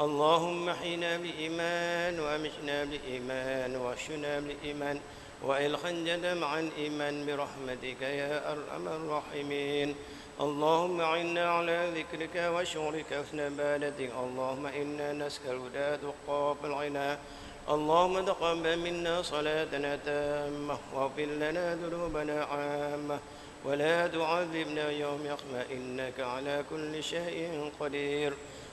اللهم احينا بإيمان وأمتنا بإيمان واحشنا بإيمان وإلخا جدم عن إيمان برحمتك يا أرحم الراحمين. اللهم أعنا على ذكرك وشكرك وحسن عبادتك. اللهم إنا نسأل الهدى والتقى والغنى. اللهم تقبل منا صلاتنا تامة واغفر لنا ذنوبنا عامة ولا تعذبنا يوم يقمة إنك على كل شيء قدير.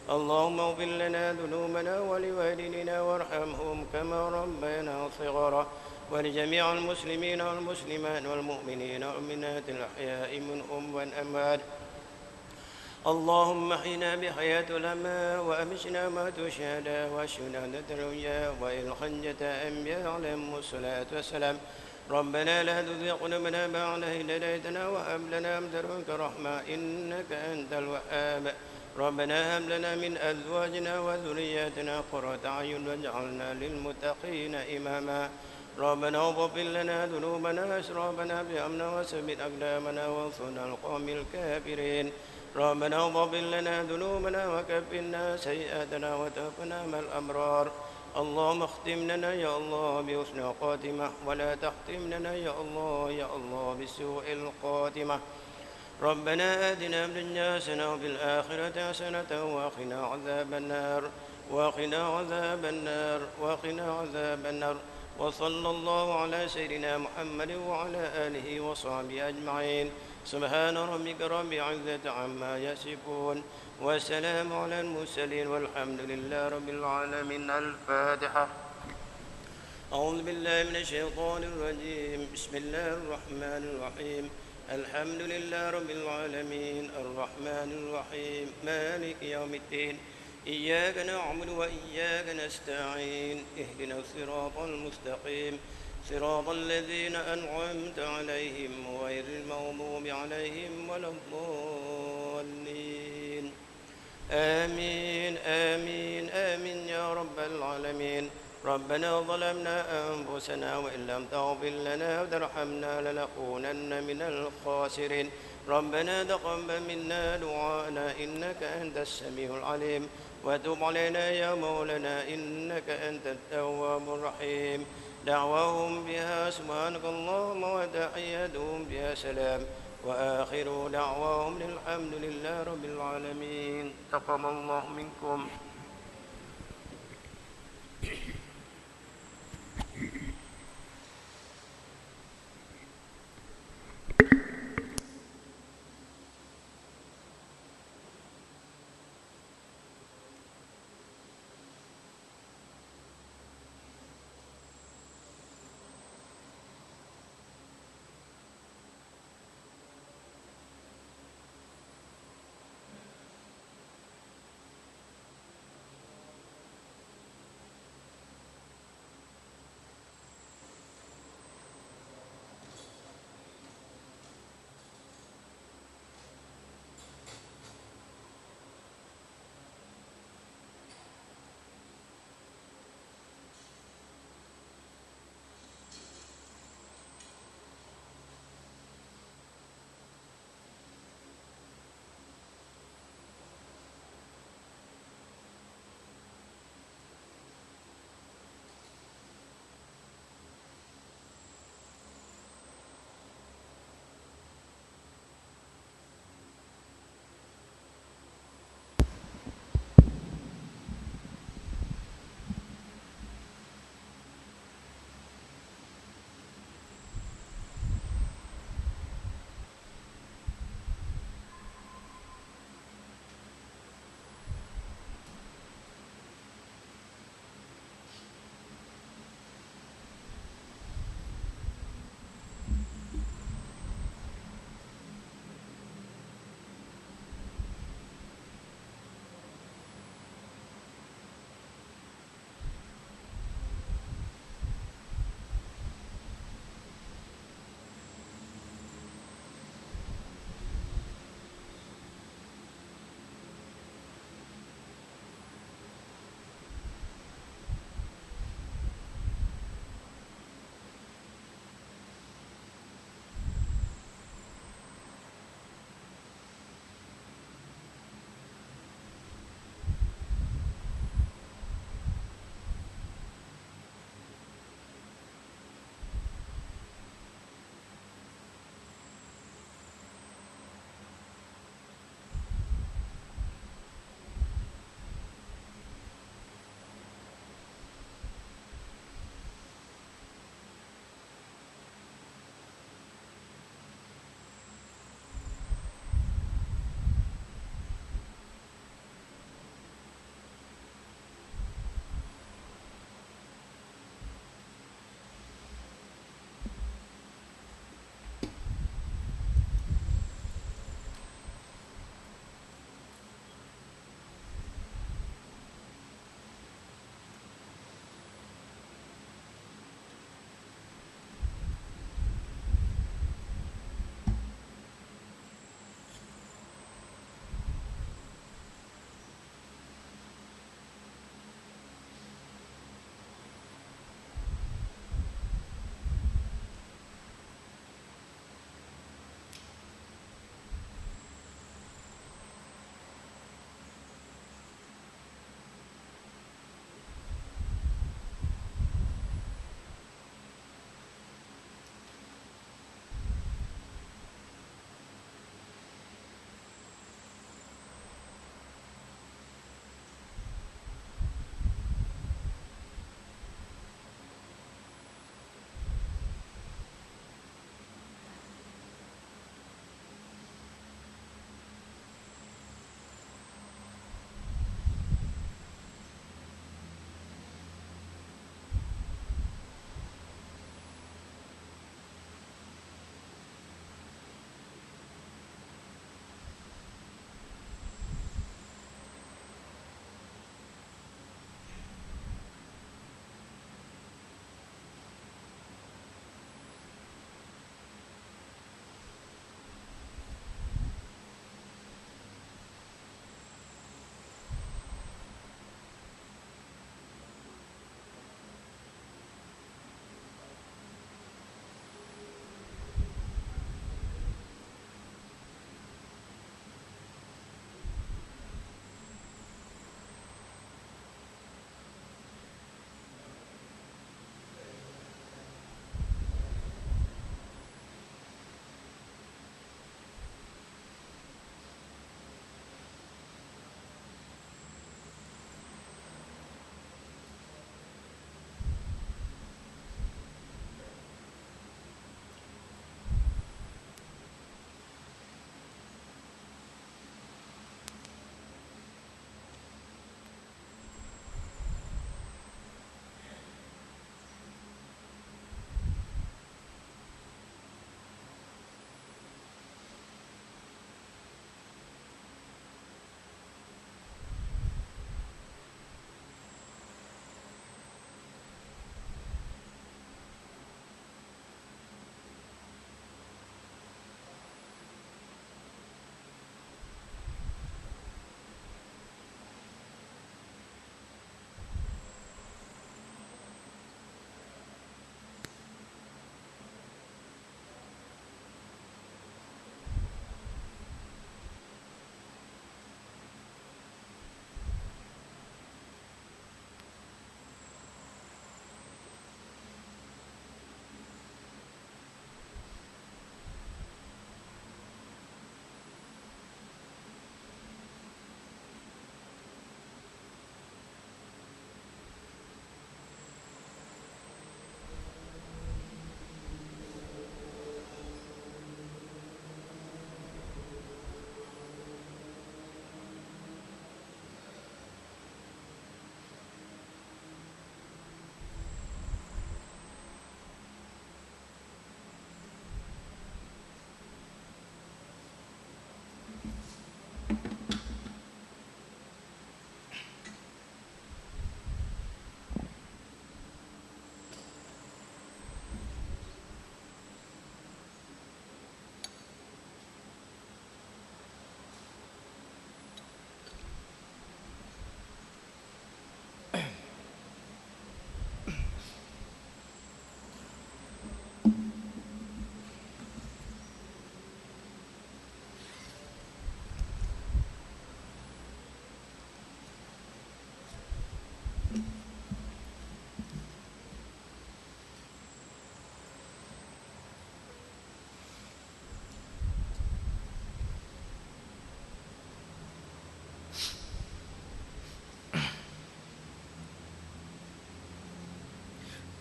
اللهم اغفر لنا ذنوبنا ولوالدينا وارحمهم كما ربينا صغارا ولجميع المسلمين والمسلمات والمؤمنين والمؤمنات الأحياء منهم والأموات. اللهم احينا بحياة الأماء وأمشنا ما تشهد وشهادة الرجاء وإلخنجة أنبياء عليهم الصلاة والسلام. ربنا لا تزغ قلوبنا بعد إذ هديتنا وهب لنا من لدنك رحمة إنك أنت الوهاب. ربنا هب لنا من أزواجنا وذرياتنا قرة أعين واجعلنا للمتقين إماما. ربنا اغفر لنا ذنوبنا وإسرافنا في أمرنا وثبت أقدامنا وانصرنا على القوم الكافرين. ربنا اغفر لنا ذنوبنا وكفنا سيئاتنا وتوفنا مع الأبرار. اللهم اختم لنا يا الله بحسن الخاتمة ولا تختم لنا يا الله بسوء الخاتمة. ربنا آتنا في الدنيا حسنة وفي الآخرة حسنة وقنا عذاب النار وقنا عذاب النار. وصلى الله على سيدنا محمد وعلى آله وصحبه أجمعين. سبحان ربك رب العزة عما يصفون والسلام على المرسلين والحمد لله رب العالمين. الفاتحة. أعوذ بالله من الشيطان الرجيم. بسم الله الرحمن الرحيم. الحمد لله رب العالمين الرحمن الرحيم مالك يوم الدين. إياك نعبد وإياك نستعين. اهدنا الصراط المستقيم صراط الذين أنعمت عليهم غير المغضوب عليهم ولا الضالين. آمين آمين آمين يا رب العالمين. ربنا ظلمنا أنفسنا وإن لم تغفر لنا وترحمنا لنكونن من الخاسرين. ربنا تقبل منا دعاءنا إنك أنت السميع العليم وتب علينا يا مولانا إنك أنت التواب الرحيم. دعواهم بها سبحانك اللهم وتحياتهم بها سلام وآخر دعواهم الحمد لله رب العالمين. تقبل الله منكم.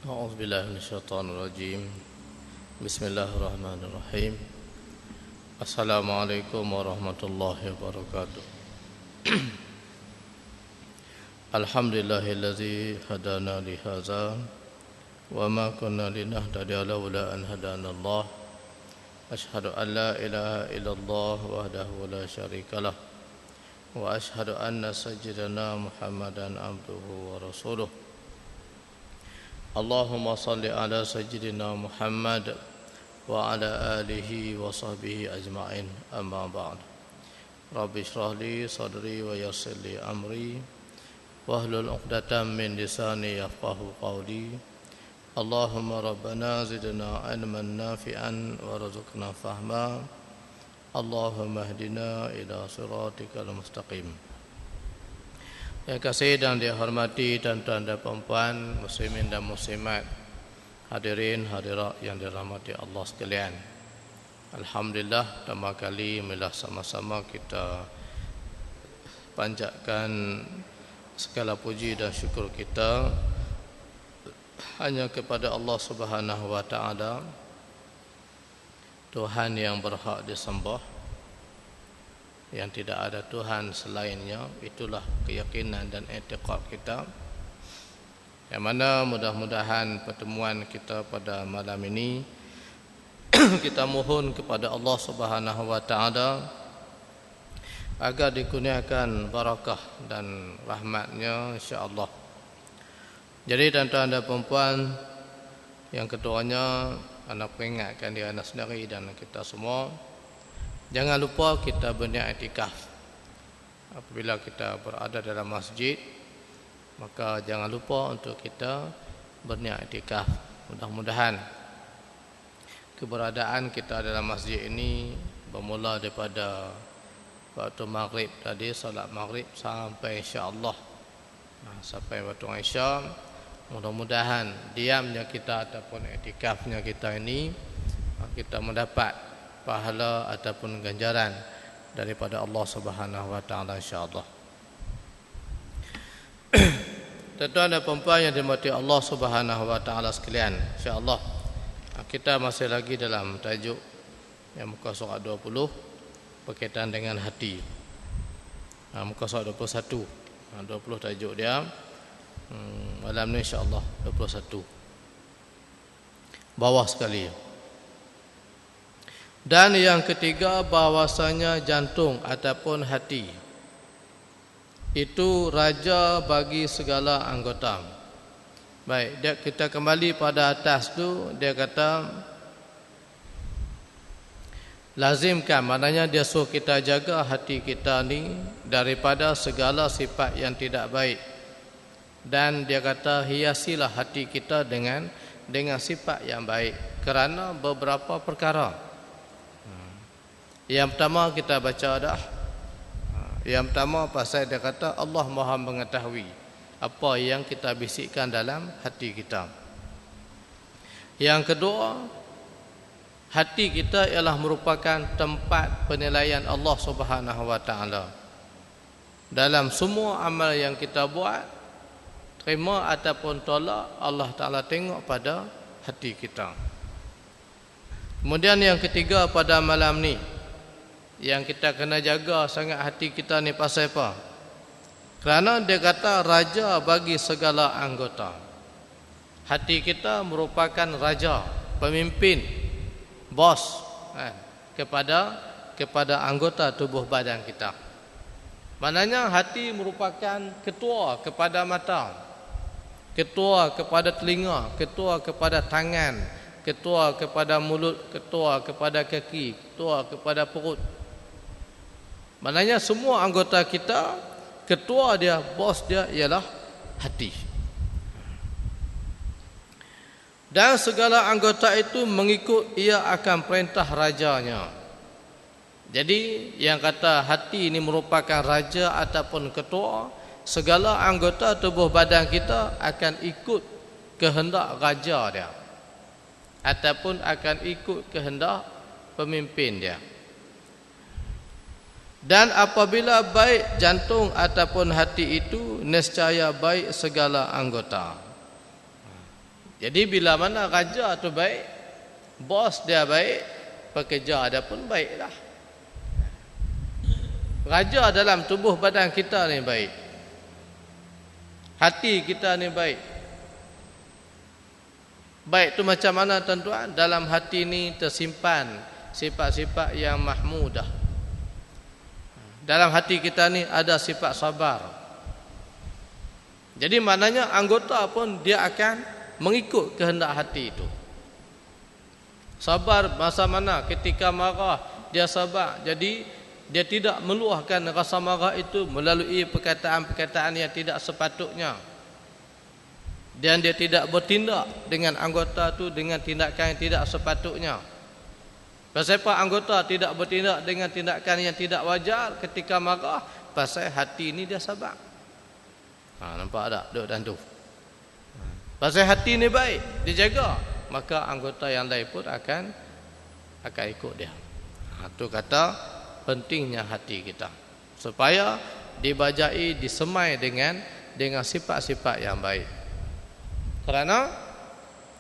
أعوذ بالله من الشيطان الرجيم بسم الله الرحمن الرحيم السلام عليكم ورحمة الله وبركاته الحمد لله الذي هدانا لهذا وما كنا لنهتدي لولا أن هدانا الله أشهد أن لا إله إلا الله وحده لا شريك له وأشهد أن سيدنا محمدا عبده ورسوله اللهم صل على سيدنا محمد وعلى آله وصحبه أجمعين أما بعد رب اشرح لي صدري ويسر لي أمري واحلل عقدة من لساني يفقهوا قولي اللهم ربنا زدنا علما نافعا وارزقنا فهما اللهم اهدنا إلى صراطك المستقيم. Yang kasih dan dihormati tuan-tuan dan puan-puan, muslimin dan muslimat, hadirin hadirat yang dirahmati Allah sekalian. Alhamdulillah, pertama kali marilah sama-sama kita panjatkan segala puji dan syukur kita hanya kepada Allah Subhanahu wa taala, Tuhan yang berhak disembah, yang tidak ada Tuhan selainnya. Itulah keyakinan dan i'tiqad kita, yang mana mudah-mudahan pertemuan kita pada malam ini kita mohon kepada Allah Subhanahu wa taala agar dikurniakan barakah dan rahmatnya insya-Allah. Jadi tuan-tuan dan puan-puan, yang keduanya anak peringatkan diri anak sendiri dan kita semua, jangan lupa kita berniat iktikaf. Apabila kita berada dalam masjid, maka jangan lupa untuk kita berniat iktikaf. Mudah-mudahan keberadaan kita dalam masjid ini bermula daripada waktu maghrib tadi, salat maghrib sampai insya-Allah sampai waktu Isya. Mudah-mudahan diamnya kita ataupun iktikafnya kita ini kita mendapat pahala ataupun ganjaran daripada Allah Subhanahu wa taala insya-Allah. Tuan-tuan dan puan-puan yang dirahmati Allah Subhanahu wa taala sekalian, insya-Allah kita masih lagi dalam tajuk yang muka surat 20 berkaitan dengan hati. Muka surat 21. 20 tajuk dia. Malam ni insya-Allah 21. Bawah sekali. Dan yang ketiga, bahwasanya jantung ataupun hati itu raja bagi segala anggota. Baik, kita kembali pada atas tu, dia kata lazimkan, maknanya dia suruh kita jaga hati kita ni daripada segala sifat yang tidak baik. Dan dia kata hiasilah hati kita dengan sifat yang baik kerana beberapa perkara. Yang pertama kita baca dah. Yang pertama pasal dia kata Allah Maha mengetahui apa yang kita bisikkan dalam hati kita. Yang kedua, hati kita ialah merupakan tempat penilaian Allah Subhanahu wa taala. Dalam semua amal yang kita buat, terima ataupun tolak, Allah Taala tengok pada hati kita. Kemudian yang ketiga pada malam ni, yang kita kena jaga sangat hati kita ni pasal apa? Kerana dia kata raja bagi segala anggota. Hati kita merupakan raja, pemimpin, bos kepada anggota tubuh badan kita. Maknanya hati merupakan ketua kepada mata, ketua kepada telinga, ketua kepada tangan, ketua kepada mulut, ketua kepada kaki, ketua kepada perut. Maknanya semua anggota kita, ketua dia, bos dia ialah hati. Dan segala anggota itu mengikut ia akan perintah rajanya. Jadi yang kata hati ini merupakan raja ataupun ketua, segala anggota tubuh badan kita akan ikut kehendak raja dia ataupun akan ikut kehendak pemimpin dia. Dan apabila baik jantung ataupun hati itu, nescaya baik segala anggota. Jadi bila mana raja tu baik, bos dia baik, pekerja dia pun baiklah. Raja dalam tubuh badan kita ni baik, hati kita ni baik. Baik tu macam mana tuan-tuan? Dalam hati ni tersimpan sifat-sifat yang mahmudah. Dalam hati kita ni ada sifat sabar. Jadi maknanya anggota pun dia akan mengikut kehendak hati itu. Sabar masa mana? Ketika marah dia sabar. Jadi dia tidak meluahkan rasa marah itu melalui perkataan-perkataan yang tidak sepatutnya. Dan dia tidak bertindak dengan anggota itu dengan tindakan yang tidak sepatutnya. Pasal apa anggota tidak bertindak dengan tindakan yang tidak wajar ketika marah? Pasal hati ini dia sabar. Nampak tak? Duduk dan tu. Pasal hati ini baik, dia jaga, maka anggota yang lain pun akan ikut dia. Itu kata pentingnya hati kita supaya dibajai, disemai dengan sifat-sifat yang baik. Kerana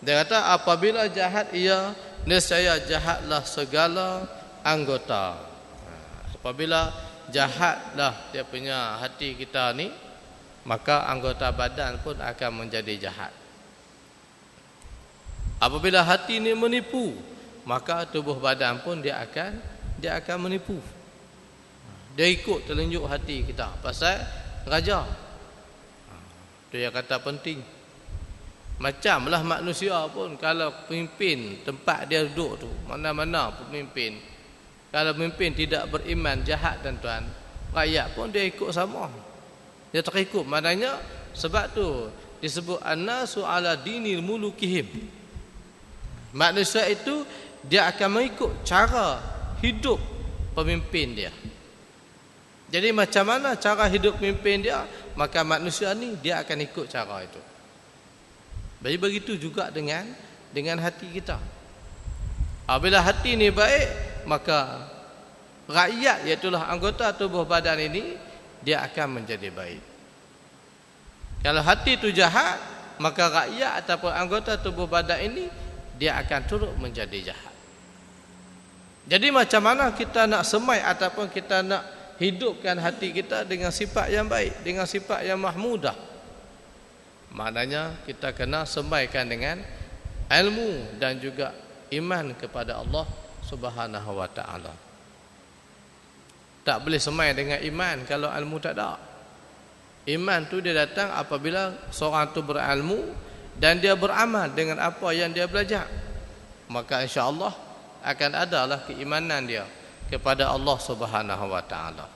dia kata apabila jahat ia, nescaya jahatlah segala anggota. Apabila jahatlah dia punya hati kita ni, maka anggota badan pun akan menjadi jahat. Apabila hati ni menipu, maka tubuh badan pun dia akan menipu. Dia ikut telunjuk hati kita pasal raja. Itu yang kata penting. Macamlah manusia pun, kalau pemimpin tempat dia duduk tu, mana-mana pemimpin, kalau pemimpin tidak beriman, jahat tuan-tuan, rakyat pun dia ikut sama. Dia terikut. Maknanya sebab tu disebut annasu ala dinil mulukihim. Manusia itu dia akan mengikut cara hidup pemimpin dia. Jadi macam mana cara hidup pemimpin dia, maka manusia ni dia akan ikut cara itu. Jadi begitu juga dengan hati kita. Apabila hati ni baik, maka rakyat, iaitulah anggota tubuh badan ini, dia akan menjadi baik. Kalau hati itu jahat, maka rakyat ataupun anggota tubuh badan ini dia akan turut menjadi jahat. Jadi macam mana kita nak semai ataupun kita nak hidupkan hati kita dengan sifat yang baik, dengan sifat yang mahmudah? Maknanya kita kena semaikan dengan ilmu dan juga iman kepada Allah Subhanahu wa taala. Tak boleh semai dengan iman kalau ilmu tak ada. Iman tu dia datang apabila seorang tu berilmu dan dia beramal dengan apa yang dia belajar. Maka insya-Allah akan adalah keimanan dia kepada Allah Subhanahu wa taala.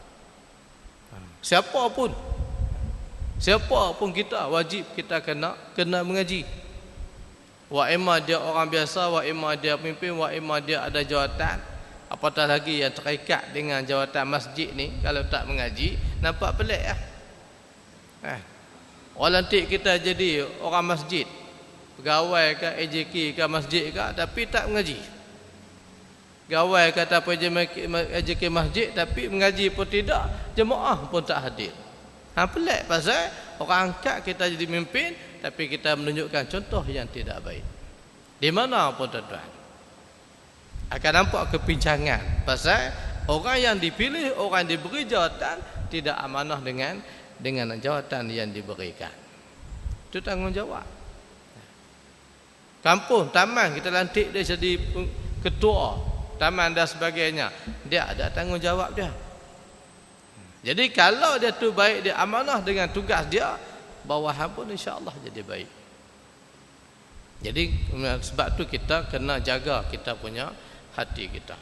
Siapa pun kita wajib kita kena mengaji. Wa imma dia orang biasa, wa imma dia pemimpin, wa imma dia ada jawatan. Apatah lagi yang terikat dengan jawatan masjid ni, kalau tak mengaji nampak pelik lah. Orang nanti kita jadi orang masjid, pegawai ke AJK ke masjid ke, tapi tak mengaji. Gawai kata apa AJK masjid tapi mengaji pun tidak, jemaah pun tak hadir. Pelik pasal orang angkat kita jadi pemimpin tapi kita menunjukkan contoh yang tidak baik. Di mana pun tuan-tuan akan nampak kepincangan pasal orang yang dipilih, orang yang diberi jawatan tidak amanah dengan jawatan yang diberikan. Itu tanggungjawab. Kampung, taman kita lantik dia jadi ketua taman dan sebagainya, dia ada tanggungjawab dia. Jadi kalau dia tu baik, dia amanah dengan tugas dia, bawahan pun insya-Allah jadi baik. Jadi sebab tu kita kena jaga kita punya hati kita.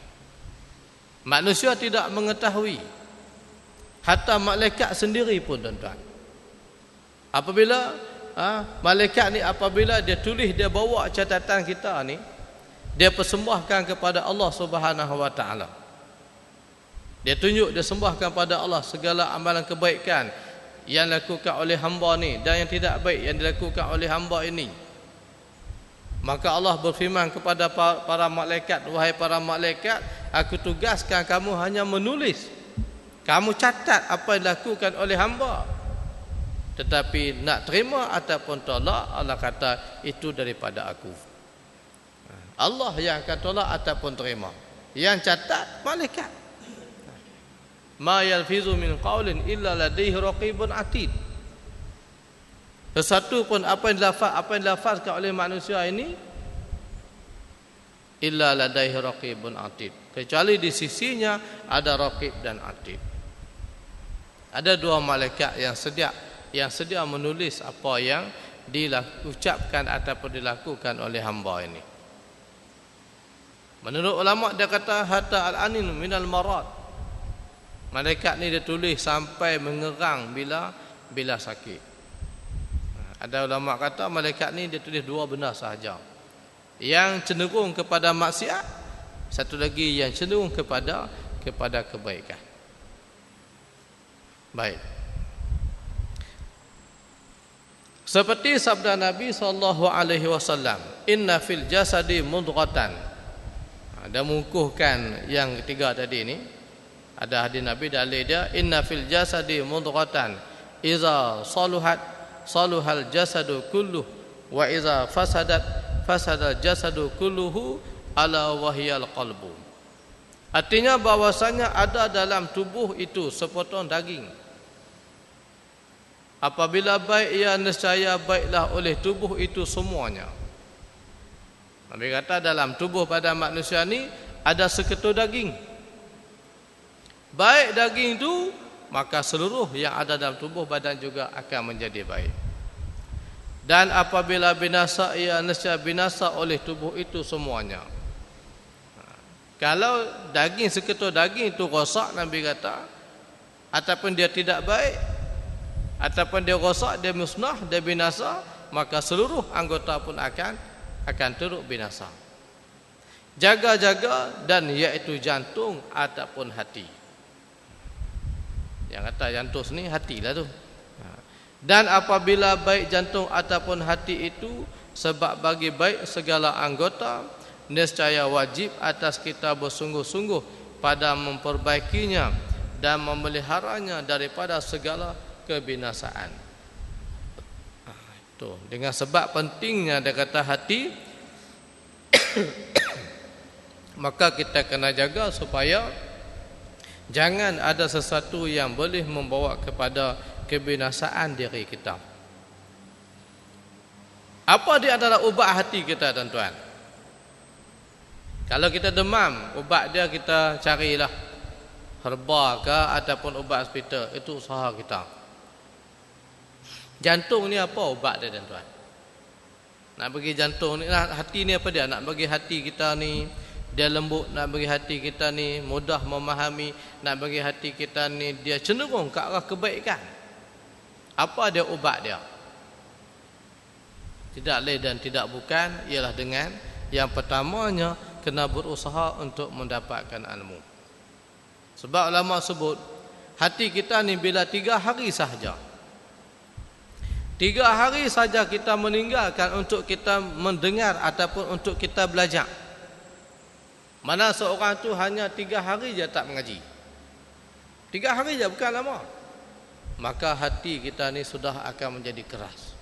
Manusia tidak mengetahui, hatta malaikat sendiri pun tuan-tuan. Apabila malaikat ni apabila dia tulis, dia bawa catatan kita ni, dia persembahkan kepada Allah Subhanahu wa taala. Dia tunjuk, dia sembahkan pada Allah segala amalan kebaikan yang dilakukan oleh hamba ni dan yang tidak baik yang dilakukan oleh hamba ini. Maka Allah berfirman kepada para malaikat, wahai para malaikat, aku tugaskan kamu hanya menulis, kamu catat apa yang dilakukan oleh hamba. Tetapi nak terima ataupun tolak, Allah kata itu daripada aku. Allah yang akan tolak ataupun terima. Yang catat malaikat. Ma yalfizu min qaulin illa ladaihi raqibun atid. Sesuatu pun apa yang dilafazkan oleh manusia ini illa ladaihi raqibun atid, kecuali di sisinya ada raqib dan atid. Ada dua malaikat yang sedia menulis apa yang diucapkan ataupun dilakukan oleh hamba ini. Menurut ulama dia kata hatta al-anin minal marad. Malaikat ni dia tulis sampai mengerang bila sakit. Ada ulama kata malaikat ni dia tulis dua benda sahaja. Yang cenderung kepada maksiat, satu lagi yang cenderung kepada kebaikan. Baik. Seperti sabda Nabi SAW, inna fil jasadi mudghatan. Ada mengukuhkan yang ketiga tadi ni. Ada hadis Nabi dalil dia, inna fil jasadi mudghatan iza saluhal jasadu kulluh wa iza fasadal jasadu kulluhu ala wahyal qalbu. Artinya bahwasanya ada dalam tubuh itu sepotong daging. Apabila baik, ia nescaya baiklah oleh tubuh itu semuanya. Nabi kata dalam tubuh pada manusia ni ada seketul daging. Baik daging itu, maka seluruh yang ada dalam tubuh badan juga akan menjadi baik. Dan apabila binasa, ia nescaya binasa oleh tubuh itu semuanya. Kalau daging, seketul daging itu rosak, Nabi kata, ataupun dia tidak baik, ataupun dia rosak, dia musnah, dia binasa, maka seluruh anggota pun akan turut binasa. Jaga-jaga, dan iaitu jantung ataupun hati. Yang kata jantung ni hatilah tu. Dan apabila baik jantung ataupun hati itu, sebab bagi baik segala anggota, nescaya wajib atas kita bersungguh-sungguh pada memperbaikinya dan memeliharanya daripada segala kebinasaan. Itu dengan sebab pentingnya dia kata hati, maka kita kena jaga supaya jangan ada sesuatu yang boleh membawa kepada kebinasaan diri kita. Apa dia adalah ubat hati kita, tuan-tuan? Kalau kita demam, ubat dia kita carilah herba ke ataupun ubat hospital, itu usaha kita. Jantung ni apa ubat dia, tuan-tuan? Nak bagi jantung ni, hati ni apa dia? Nak bagi hati kita ni dia lembut, nak bagi hati kita ni mudah memahami, nak bagi hati kita ni dia cenderung ke arah kebaikan. Apa dia ubat dia? Tidak lain dan tidak bukan ialah dengan yang pertamanya kena berusaha untuk mendapatkan ilmu. Sebab ulama sebut hati kita ni bila 3 hari sahaja, 3 hari saja kita meninggalkan untuk kita mendengar ataupun untuk kita belajar. Mana seorang tu hanya 3 hari je tak mengaji, 3 hari je, bukan lama, maka hati kita ni sudah akan menjadi keras.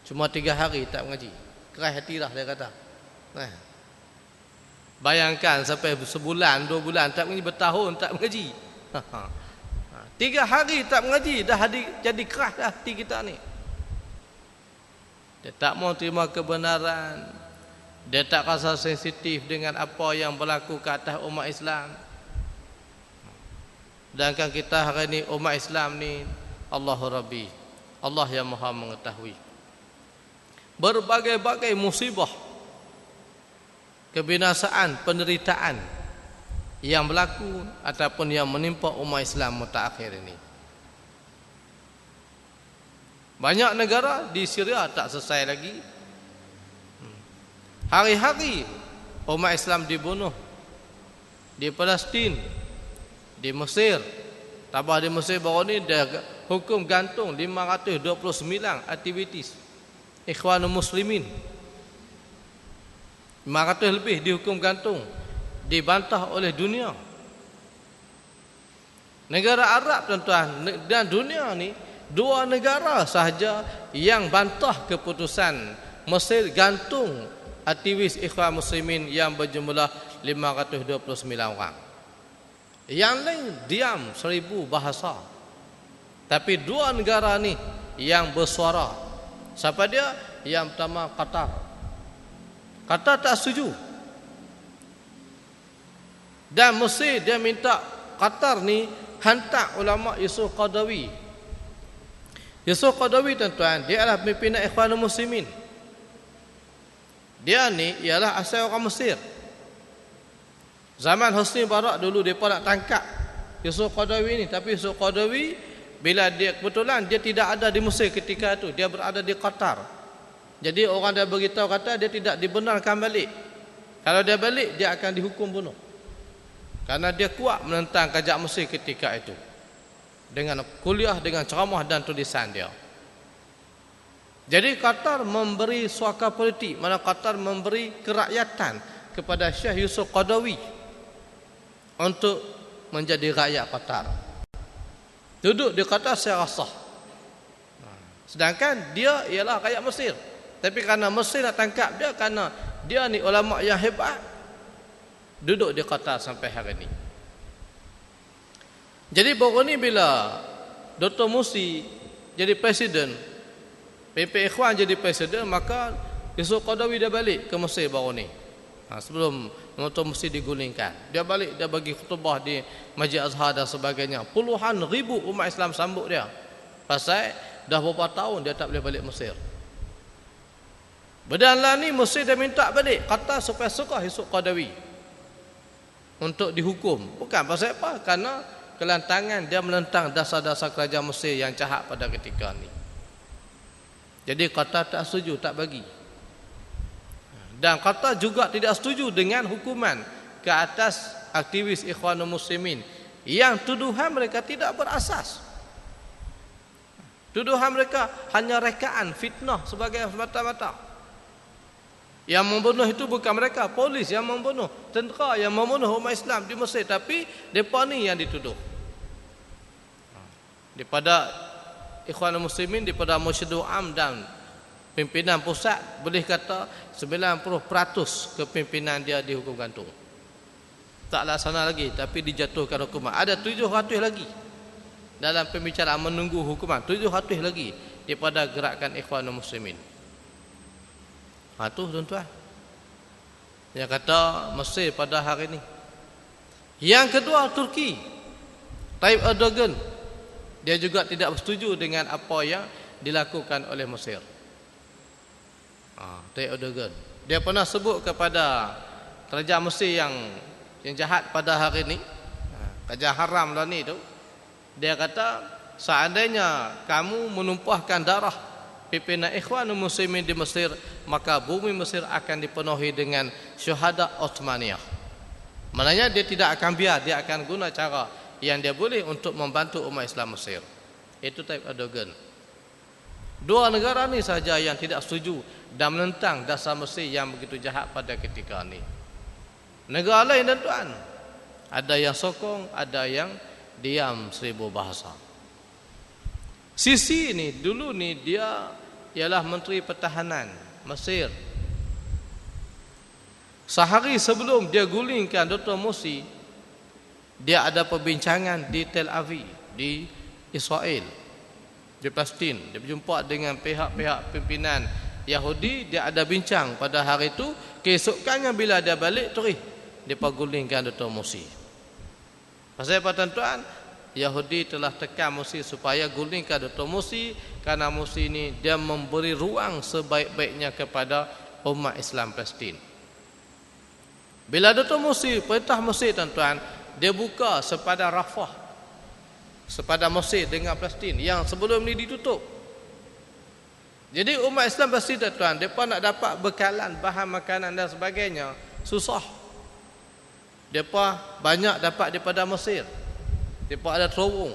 Cuma 3 hari tak mengaji, keras hatilah dia kata. Bayangkan sampai sebulan, 2 bulan tak mengaji, bertahun tak mengaji. 3 hari tak mengaji dah jadi keras dah hati kita ni. Dia tak mau terima kebenaran, dia tak rasa sensitif dengan apa yang berlaku ke atas umat Islam. Sedangkan kita hari ini umat Islam ni Allahu Rabbi, Allah yang Maha mengetahui. Berbagai-bagai musibah, kebinasaan, penderitaan yang berlaku ataupun yang menimpa umat Islam mutakhir ini. Banyak negara di Syria tak selesai lagi. Hari-hari umat Islam dibunuh. Di Palestin, di Mesir. Tabah di Mesir baru ni dia hukum gantung 529 aktivitis Ikhwanul Muslimin. 500 lebih dihukum gantung, dibantah oleh dunia. Negara Arab, tuan-tuan, dan dunia ni 2 negara sahaja yang bantah keputusan Mesir gantung aktivis Ikhwan Muslimin yang berjumlah 529 orang. Yang lain diam 1000 bahasa. Tapi 2 negara ni yang bersuara. Siapa dia? Yang pertama Qatar. Qatar tak setuju. Dan Mesir dia minta Qatar ni hantar ulama Yusuf Qaradawi. Yusuf Qaradawi tuan-tuan, dia adalah pimpinan Ikhwanul Muslimin. Dia ni ialah asal orang Mesir. Zaman Hosni Mubarak dulu depa nak tangkap Yusuf Qaradawi ni, tapi Yusuf Qaradawi bila dia kebetulan dia tidak ada di Mesir ketika itu, dia berada di Qatar. Jadi orang dah beritahu kata dia tidak dibenarkan balik. Kalau dia balik dia akan dihukum bunuh. Karena dia kuat menentang kerajaan Mesir ketika itu. Dengan kuliah, dengan ceramah dan tulisan dia. Jadi Qatar memberi suaka politik, mana Qatar memberi kerakyatan kepada Syekh Yusuf Qaradawi untuk menjadi rakyat Qatar. Duduk di Qatar secara sah. Sedangkan dia ialah rakyat Mesir. Tapi kerana Mesir nak tangkap dia, kerana dia ni ulama yang hebat, duduk di Qatar sampai hari ini. Jadi baru ni bila Dr. Musi jadi presiden, PMP Ikhwan jadi presiden, maka Yusuf Qaradawi dia balik ke Mesir baru ni. Sebelum Dr. Musi digulingkan, dia balik, dia bagi khutbah di Masjid Azhar dan sebagainya. Puluhan ribu umat Islam sambut dia. Pasal dah beberapa tahun dia tak boleh balik Mesir. Berdalam ni Mesir dia minta balik kata supaya suka Yusuf Qaradawi untuk dihukum. Bukan pasal apa? Kerana kelantangan dia menentang dasar-dasar kerajaan Mesir yang jahat pada ketika ni. Jadi Qatar tak setuju, tak bagi. Dan Qatar juga tidak setuju dengan hukuman ke atas aktivis Ikhwanul Muslimin yang tuduhan mereka tidak berasas. Tuduhan mereka hanya rekaan, fitnah sebagai semata-mata. Yang membunuh itu bukan mereka, polis yang membunuh, tentera yang membunuh umat Islam di Mesir, tapi mereka ni yang dituduh. Daripada Ikhwanul Muslimin, daripada Mursyidul Am dan pimpinan pusat, boleh kata 90% kepimpinan dia dihukum gantung. Tak laksana lagi, tapi dijatuhkan hukuman. Ada 700 lagi dalam pembicaraan menunggu hukuman, 700 lagi daripada gerakan Ikhwanul Muslimin. Tu tuan-tuan yang kata Mesir pada hari ini. Yang kedua Turki, Tayyip Erdogan, dia juga tidak bersetuju dengan apa yang dilakukan oleh Mesir. Tayyip Erdogan, dia pernah sebut kepada kerajaan Mesir yang jahat pada hari ini, kerajaan haram lah ni tu, dia kata seandainya kamu menumpahkan darah pimpinan Ikhwanul Muslimin di Mesir, maka bumi Mesir akan dipenuhi dengan syuhada Uthmaniyah. Maknanya dia tidak akan biar, dia akan guna cara yang dia boleh untuk membantu umat Islam Mesir. Itu Tayyip Erdogan. 2 negara ni saja yang tidak setuju dan menentang dasar Mesir yang begitu jahat pada ketika ini. Negara lain tuan-tuan, ada yang sokong, ada yang diam 1000 bahasa. Sisi ni dulu ni dia ialah Menteri Pertahanan Mesir. Sehari sebelum dia gulingkan Dr. Morsi, dia ada perbincangan di Tel Aviv, di Israel, di Palestin. Dia berjumpa dengan pihak-pihak pimpinan Yahudi. Dia ada bincang pada hari itu. Keesokannya bila dia balik, terus dia gulingkan Dr. Morsi. Pasal apa tuan-tuan? Yahudi telah tekan Morsi supaya gulingkan Dr. Morsi, kerana Morsi ini dia memberi ruang sebaik-baiknya kepada umat Islam Palestin. Bila Dr. Morsi, perintah Morsi tuan-tuan, dia buka sepadan Rafah, sepadan Mesir dengan Palestin yang sebelum ni ditutup. Jadi umat Islam Palestin tuan-tuan, mereka nak dapat bekalan, bahan makanan dan sebagainya, susah. Mereka banyak dapat daripada Mesir. Mereka ada terowong,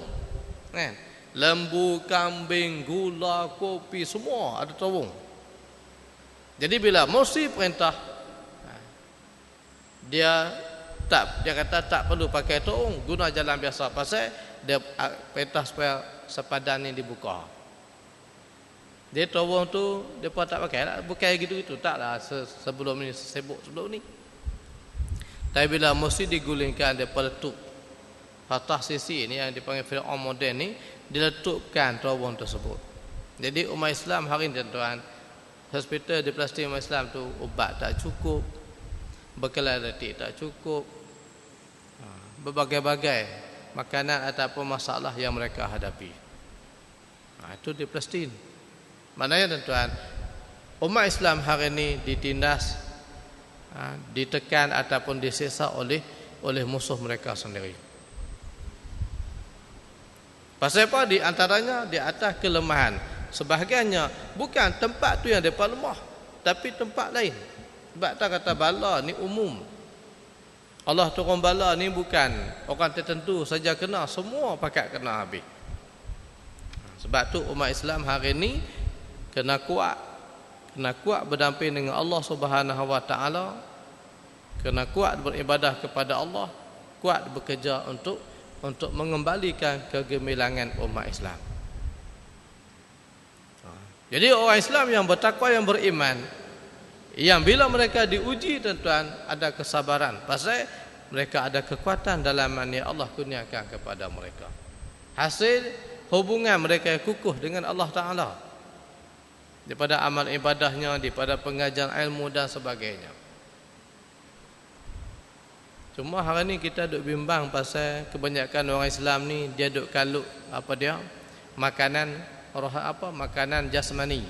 kan? Lembu, kambing, gula, kopi, semua ada terowong. Jadi bila Morsi perintah, dia tak, dia kata tak perlu pakai terung, guna jalan biasa. Pasal dia perintah supaya sepadan ni dibuka. Dia terung tu depa tak pakai lah, bukan gitu-gitu, taklah sebelum ni sibuk sebelum ni. Tapi bila mesti digulingkan depa letup patah sisi ni yang dipanggil Fir'aun moden ni, diletupkan terowong tersebut. Jadi umat Islam hari ni tuan, hospital di plastik umat Islam tu ubat tak cukup, bekal elektrik tak cukup, berbagai-bagai makanan ataupun masalah yang mereka hadapi. Itu di Palestin. Maknanya tuan, umat Islam hari ini ditindas, ditekan ataupun disiksa oleh musuh mereka sendiri. Pasal apa? Di antaranya di atas kelemahan. Sebahagiannya bukan tempat tu yang mereka lemah, tapi tempat lain. Sebab tak kata bala ni umum. Allah turun bala ni bukan orang tertentu saja kena, semua pakat kena habis. Sebab tu umat Islam hari ni kena kuat berdamping dengan Allah Subhanahu Wa Taala, kena kuat beribadah kepada Allah, kuat bekerja untuk mengembalikan kegemilangan umat Islam. Jadi orang Islam yang bertakwa, yang beriman, yang bila mereka diuji tuan-tuan ada kesabaran, pasal mereka ada kekuatan dalam yang Allah kurniakan kepada mereka. Hasil hubungan mereka yang kukuh dengan Allah Ta'ala, daripada amal ibadahnya, daripada pengajian ilmu dan sebagainya. Cuma hari ni kita duk bimbang pasal kebanyakan orang Islam ni dia duk kalut makanan makanan jasmani.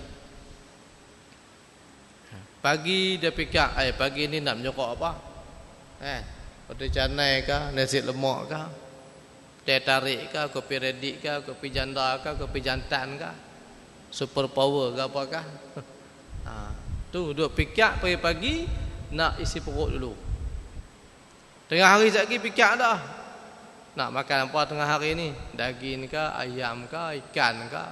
Pagi dia fikir pagi ni nak menyokok apa? Roti canai ke, nasi lemak ke, teh tarik ke, kopi redik ke, kopi janda ke, kopi jantan ke, super power ke apakah? Tu duk fikir pagi-pagi nak isi perut dulu. Tengah hari sekejap lagi fikir dah nak makan apa tengah hari ni, daging ke, ayam ke, ikan ke.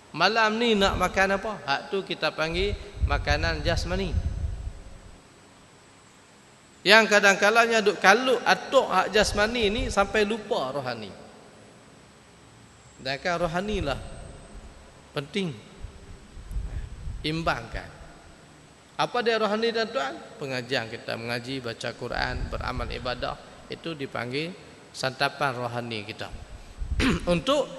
Malam ni nak makan apa? Hak tu kita panggil makanan jasmani. Yang kadang-kadangnya duk kalut atuk hak jasmani ni sampai lupa rohani. Dan kan rohani lah penting, imbangkan. Apa dia rohani dan tuan? Pengajian kita mengaji, baca Quran, beramal ibadah, itu dipanggil santapan rohani kita. Untuk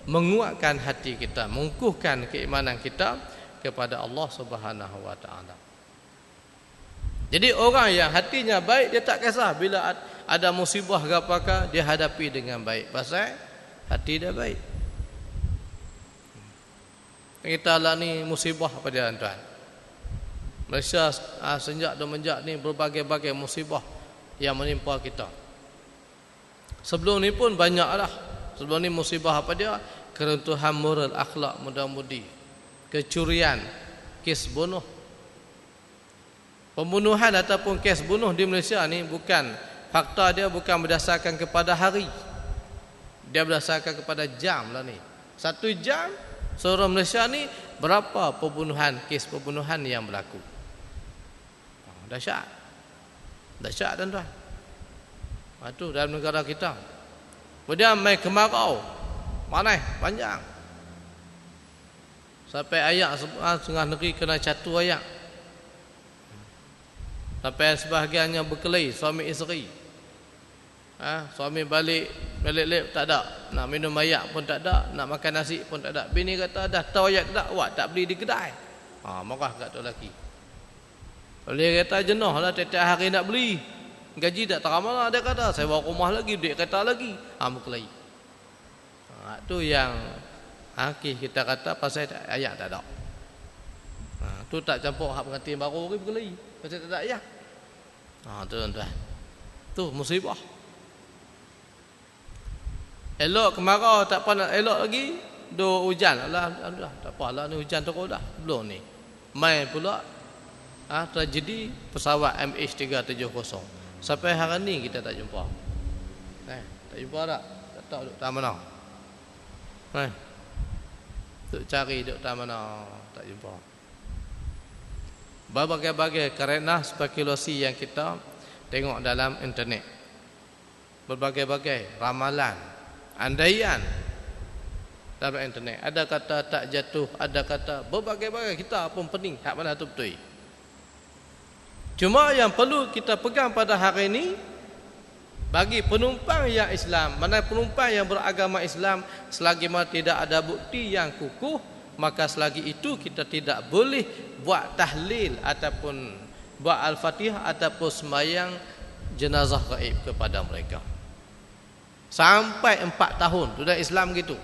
menguatkan hati kita, mengukuhkan keimanan kita kepada Allah Subhanahu Wa Taala. Jadi orang yang hatinya baik, dia tak kisah bila ada musibah ke apakah, dia hadapi dengan baik pasal hati dia baik. Kita lah ni musibah apa dia tuan? Malaysia sejak dan menjak ni berbagai-bagai musibah yang menimpa kita. Sebelum ni pun banyaklah. Sebelum ni musibah apa dia? Keruntuhan moral, akhlak, muda-mudi, kecurian, kes bunuh. Pembunuhan ataupun kes bunuh di Malaysia ni bukan, fakta dia bukan berdasarkan kepada hari. Dia berdasarkan kepada jam lah ni. 1 jam seluruh Malaysia ni berapa pembunuhan, kes pembunuhan yang berlaku. Dahsyat. Dahsyat tuan-tuan. Itu dalam negara kita. Kemudian mai kemarau. Panas panjang. Sampai ayak setengah negeri kena catu ayak. Sampai sebahagiannya berkelahi suami isteri. Suami balik tak ada, nak minum ayak pun tak ada, nak makan nasi pun tak ada. Bini kata dah tahu ayak tak, awak tak beli di kedai. Marah kat tu lelaki. Dia kata jenuh lah tiap-tiap hari nak beli, gaji tak terama lah. Dia kata saya bawa rumah lagi, duit kereta lagi, berkelahi. Tu yang kita kata pasal ayak tak ada. Tu tak campur hak pengantin baru lagi berkelahi pasal tak ada ayak. Tu tuan-tuan, tu musibah. Elok kemarau tak apa nak elok lagi, do hujan lah, tak apalah ni hujan terus dah. Belum ni mai pula tragedi pesawat MH370. Sampai hari ni kita tak jumpa. Tak jumpa tak? Tak tahu duk tak mana. Duk cari duk tak mana, tak jumpa. Berbagai-bagai kerana spekulasi yang kita tengok dalam internet. Berbagai-bagai ramalan, andaian dalam internet. Ada kata tak jatuh, ada kata berbagai-bagai, kita pun pening hak mana tu betul. Cuma yang perlu kita pegang pada hari ini, bagi penumpang yang Islam, mana penumpang yang beragama Islam, selagi mana tidak ada bukti yang kukuh, maka selagi itu kita tidak boleh buat tahlil ataupun buat al-Fatihah ataupun sembahyang jenazah gaib kepada mereka. Sampai 4 tahun sudah Islam gitu.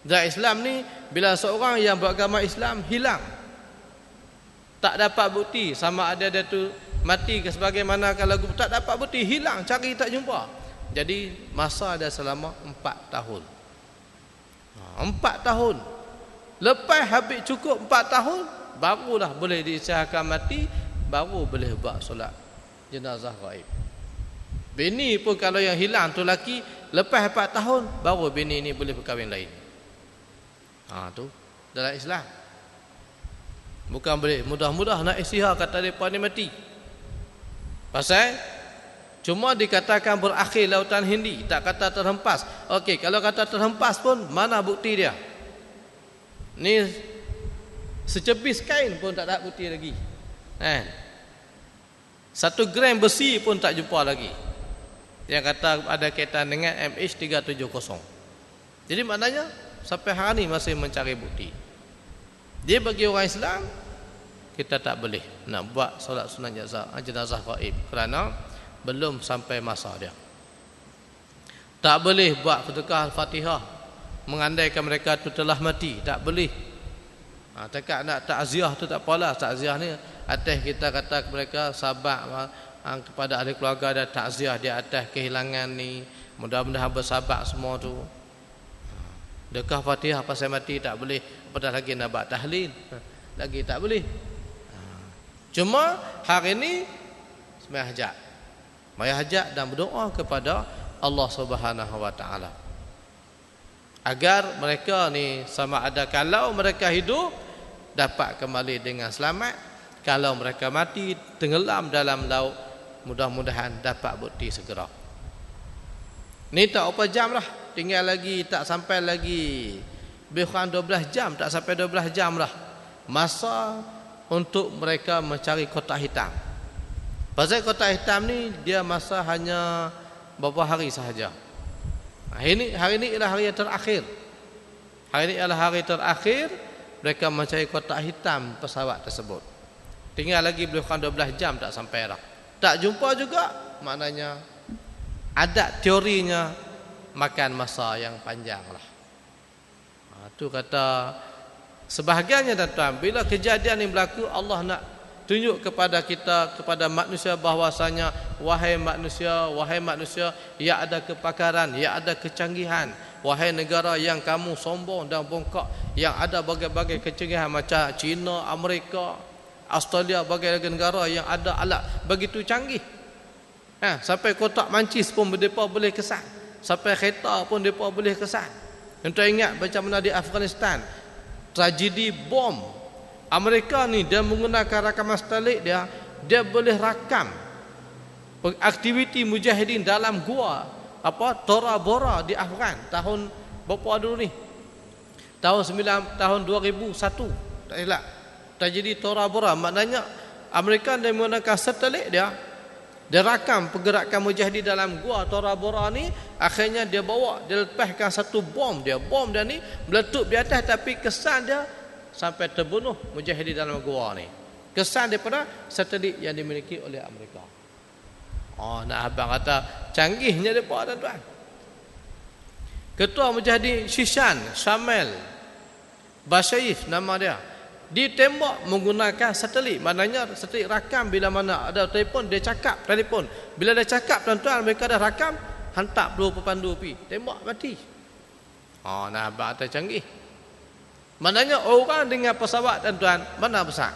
Sudah Islam ni, bila seorang yang beragama Islam hilang, tak dapat bukti sama ada dia tu mati ke sebagaimana, kalau tak dapat bukti, hilang, cari tak jumpa. Jadi masa dia selama 4 tahun. 4 tahun. Lepas habis cukup 4 tahun, barulah boleh diisytiharkan mati, baru boleh buat solat jenazah gaib. Bini pun kalau yang hilang tu laki, lepas 4 tahun baru bini ni boleh berkahwin lain. Tu dalam Islam. Bukan boleh mudah-mudah nak isytihar kata depa ni mati. Pasal cuma dikatakan berakhir lautan Hindi, tak kata terhempas. Okey, kalau kata terhempas pun mana bukti dia? Ni secepis kain pun tak ada bukti lagi. 1 gram besi pun tak jumpa lagi. Yang kata ada kaitan dengan MH370. Jadi maknanya sampai hari ini masih mencari bukti. Dia bagi orang Islam, kita tak boleh nak buat solat sunat jenazah gaib kerana belum sampai masa dia. Tak boleh buat sedekah al-Fatihah mengandaikan mereka tu telah mati, tak boleh. Takat nak takziah tu tak apalah, takziah ni atas kita kata kepada mereka sabar kepada ahli keluarga ada takziah di atas kehilangan ni, mudah-mudahan bersabar semua tu. Dekah Fatihah pasal mati tak boleh, apatah lagi nak buat tahlil lagi tak boleh. Cuma hari ini sembahyang hajat, sembahyang hajat dan berdoa kepada Allah Subhanahu wa taala agar mereka ni sama ada kalau mereka hidup dapat kembali dengan selamat, kalau mereka mati tenggelam dalam laut mudah-mudahan dapat bukti segera. Ni tak apa jam lah, tinggal lagi tak sampai lagi lebih kurang 12 jam, tak sampai 12 jam lah masa untuk mereka mencari kotak hitam. Pasal kotak hitam ni dia masa hanya beberapa hari sahaja. Hari ini ialah hari yang terakhir. Hari ini ialah hari terakhir mereka mencari kotak hitam pesawat tersebut. Tinggal lagi lebih kurang 12 jam tak sampai dah. Tak jumpa juga, maknanya ada teorinya makan masa yang panjang lah. Itu kata sebahagiannya tuan-tuan, bila kejadian ini berlaku, Allah nak tunjuk kepada kita, kepada manusia bahwasanya wahai manusia, ya ada kepakaran, ya ada kecanggihan. Wahai negara yang kamu sombong dan bongkak, yang ada berbagai kecanggihan macam China, Amerika, Australia, berbagai negara yang ada alat begitu canggih. Sampai kotak mancis pun mereka boleh kesan, sampai kereta pun mereka boleh kesan. Tuan ingat macam mana di Afghanistan tragedi bom Amerika ni, dia menggunakan rakaman satelit dia boleh rakam aktiviti mujahidin dalam gua Tora Bora di Afghan tahun berapa dulu ni, tahun 2001 tak silap, tragedi Tora Bora. Maknanya Amerika dia menggunakan satelit dia rakam pergerakan mujahidin dalam gua Tora Bora ni. Akhirnya dia lepaskan satu bom dia ni meletup di atas, tapi kesan dia sampai terbunuh mujahidin dalam gua ni, kesan daripada satelit yang dimiliki oleh Amerika. Nak abang kata canggihnya depa tuan-tuan. Ketua mujahidin Shishan Shamel Bashaif nama dia, ditembak menggunakan satelit. Maknanya satelit rakam, bila mana ada telefon dia cakap telefon, bila dia cakap tuan-tuan mereka dah rakam, hantar peluru pepandu pi, tembak mati. Nak abang kata canggih. Maknanya orang dengan pesawat tuan-tuan mana besar.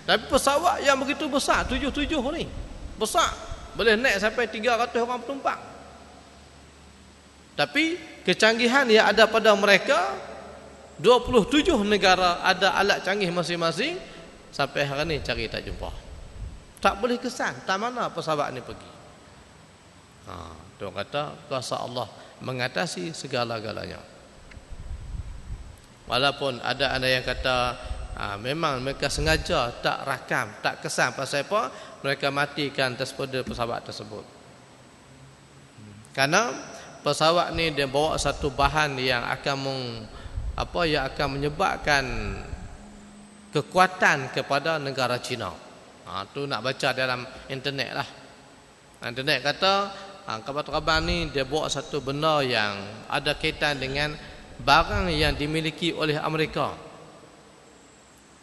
Tapi pesawat yang begitu besar 77 ni besar, boleh naik sampai 300 orang penumpang. Tapi kecanggihan yang ada pada mereka 27 negara ada alat canggih masing-masing, sampai hari ni cari tak jumpa. Tak boleh kesan. Tak mana pesawat ni pergi. Dia kata kuasa Allah mengatasi segala-galanya. Walaupun ada yang kata memang mereka sengaja tak rakam, tak kesan. Pasal apa? Mereka matikan tersepoda pesawat tersebut. Karena pesawat ni dia bawa satu bahan yang akan yang akan menyebabkan kekuatan kepada negara China. Tu nak baca dalam internet lah. Internet kata kapal terbang ni dia bawa satu benda yang ada kaitan dengan barang yang dimiliki oleh Amerika.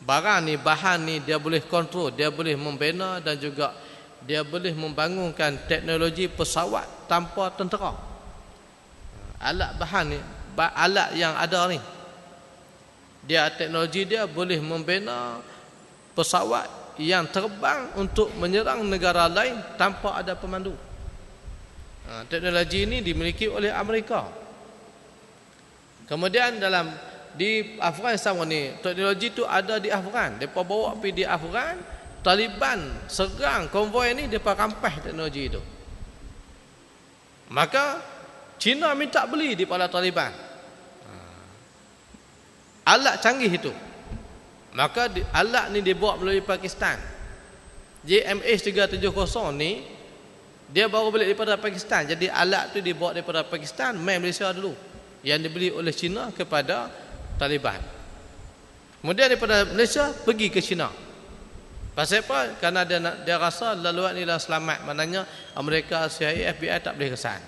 Barang ni, bahan ni dia boleh kontrol, dia boleh membina dan juga dia boleh membangunkan teknologi pesawat tanpa tentera. Alat bahan ni, alat yang ada ni, dia teknologi dia boleh membina pesawat yang terbang untuk menyerang negara lain tanpa ada pemandu. Teknologi ini dimiliki oleh Amerika. Kemudian di Afghanistan ni, teknologi itu ada di Afghan. Mereka bawa pergi di Afghan, Taliban serang konvoi ni, mereka rampas teknologi itu. Maka China minta beli daripada Taliban alat canggih itu. Maka alat ni dibawa melalui Pakistan. JMH370 ni dia baru beli daripada Pakistan. Jadi alat tu dibawa daripada Pakistan main Malaysia dulu, yang dibeli oleh China kepada Taliban. Kemudian daripada Malaysia pergi ke China. Pasal apa? Kerana dia rasa laluan ni dah selamat. Maknanya Amerika, CIA, FBI tak boleh kesan.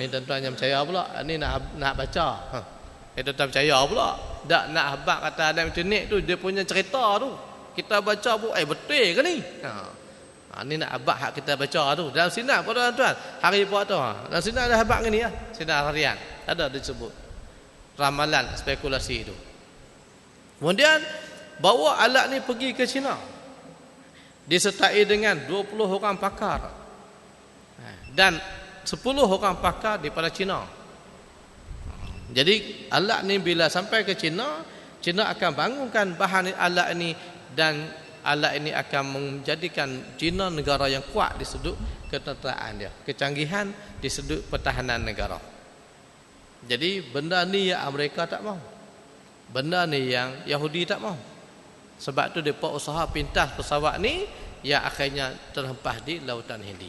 Ni tuan-tuan yang percaya pula, ni nak baca. Tuan-tuan percaya pula. Tak nak habaq kata dalam internet tu dia punya cerita tu. Kita baca pun betul ke ni? Ni nak habaq hak kita baca tu. Dalam sinar pun tuan-tuan, hari buat tu. Dalam sinar dah habaq ni ya. Sinar harian. Ada disebut ramalan, spekulasi itu. Kemudian bawa alat ni pergi ke China, disertai dengan 20 orang pakar dan 10 orang pakar daripada China. Jadi alat ni bila sampai ke China, China akan bangunkan bahan alat ini, dan alat ini akan menjadikan China negara yang kuat di sudut ketenteraan dia, kecanggihan di sudut pertahanan negara. Jadi benda ni yang Amerika tak mau, benda ni yang Yahudi tak mau. Sebab tu mereka usaha pintas pesawat ni yang akhirnya terhempas di Lautan Hindi.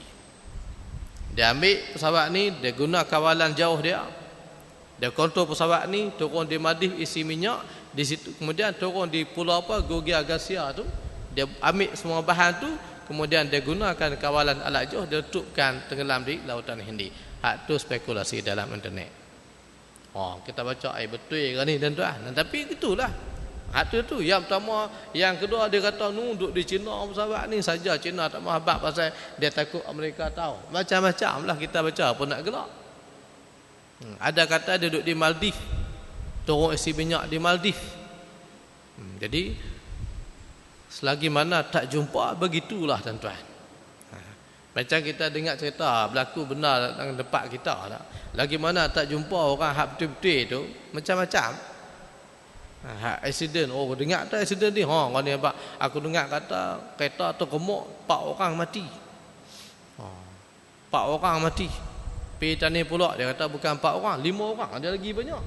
Dia ambil pesawat ni, dia guna kawalan jauh dia kontrol pesawat ni, turun di Maldives isi minyak di situ, kemudian turun di pulau Gogia Garcia tu, dia ambil semua bahan tu, kemudian dia gunakan kawalan alat jauh, dia letupkan tenggelam di Lautan Hindi. Hak tu spekulasi dalam internet. Kita baca betul ke ni tuan-tuan. Tapi itulah. Hak tu yang pertama. Yang kedua dia kata duduk di China pesawat ni saja, China tak mahu habaq pasal dia takut Amerika tahu. Macam-macam lah kita baca pun nak gelak. Ada kata dia duduk di Maldives, turun isi minyak di Maldives. Jadi selagi mana tak jumpa, begitulah tuan-tuan. Macam kita dengar cerita berlaku benar dalam tempat kita lah. Lagi mana tak jumpa orang hak betul-betul tu, macam-macam. Hak accident, dengar tak accident ni? Orang ni apa? Aku dengar kata kereta tergemuk, 4 orang mati. 4 orang mati. Pergi tani pula, dia kata bukan 4 orang, 5 orang, ada lagi banyak.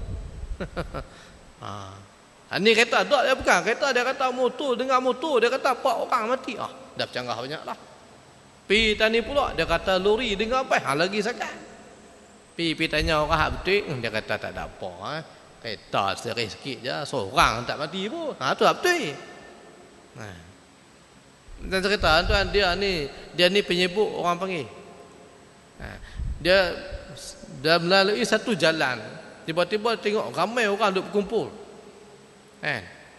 Ni kereta tak, dia bukan. Kereta dia kata motor, dengar motor, dia kata 4 orang mati. Dah bercanggah banyak lah. Pergi tani pula, dia kata lori dengar apa? Lagi sakit. Pergi tanya orang hak betul, dia kata tak ada apa. Kereta seri sikit je, seorang tak mati pun. Tu hak betul. Dan cerita tuan, dia ni penyebut orang panggil. Dia melalui satu jalan, tiba-tiba tengok ramai orang duk berkumpul.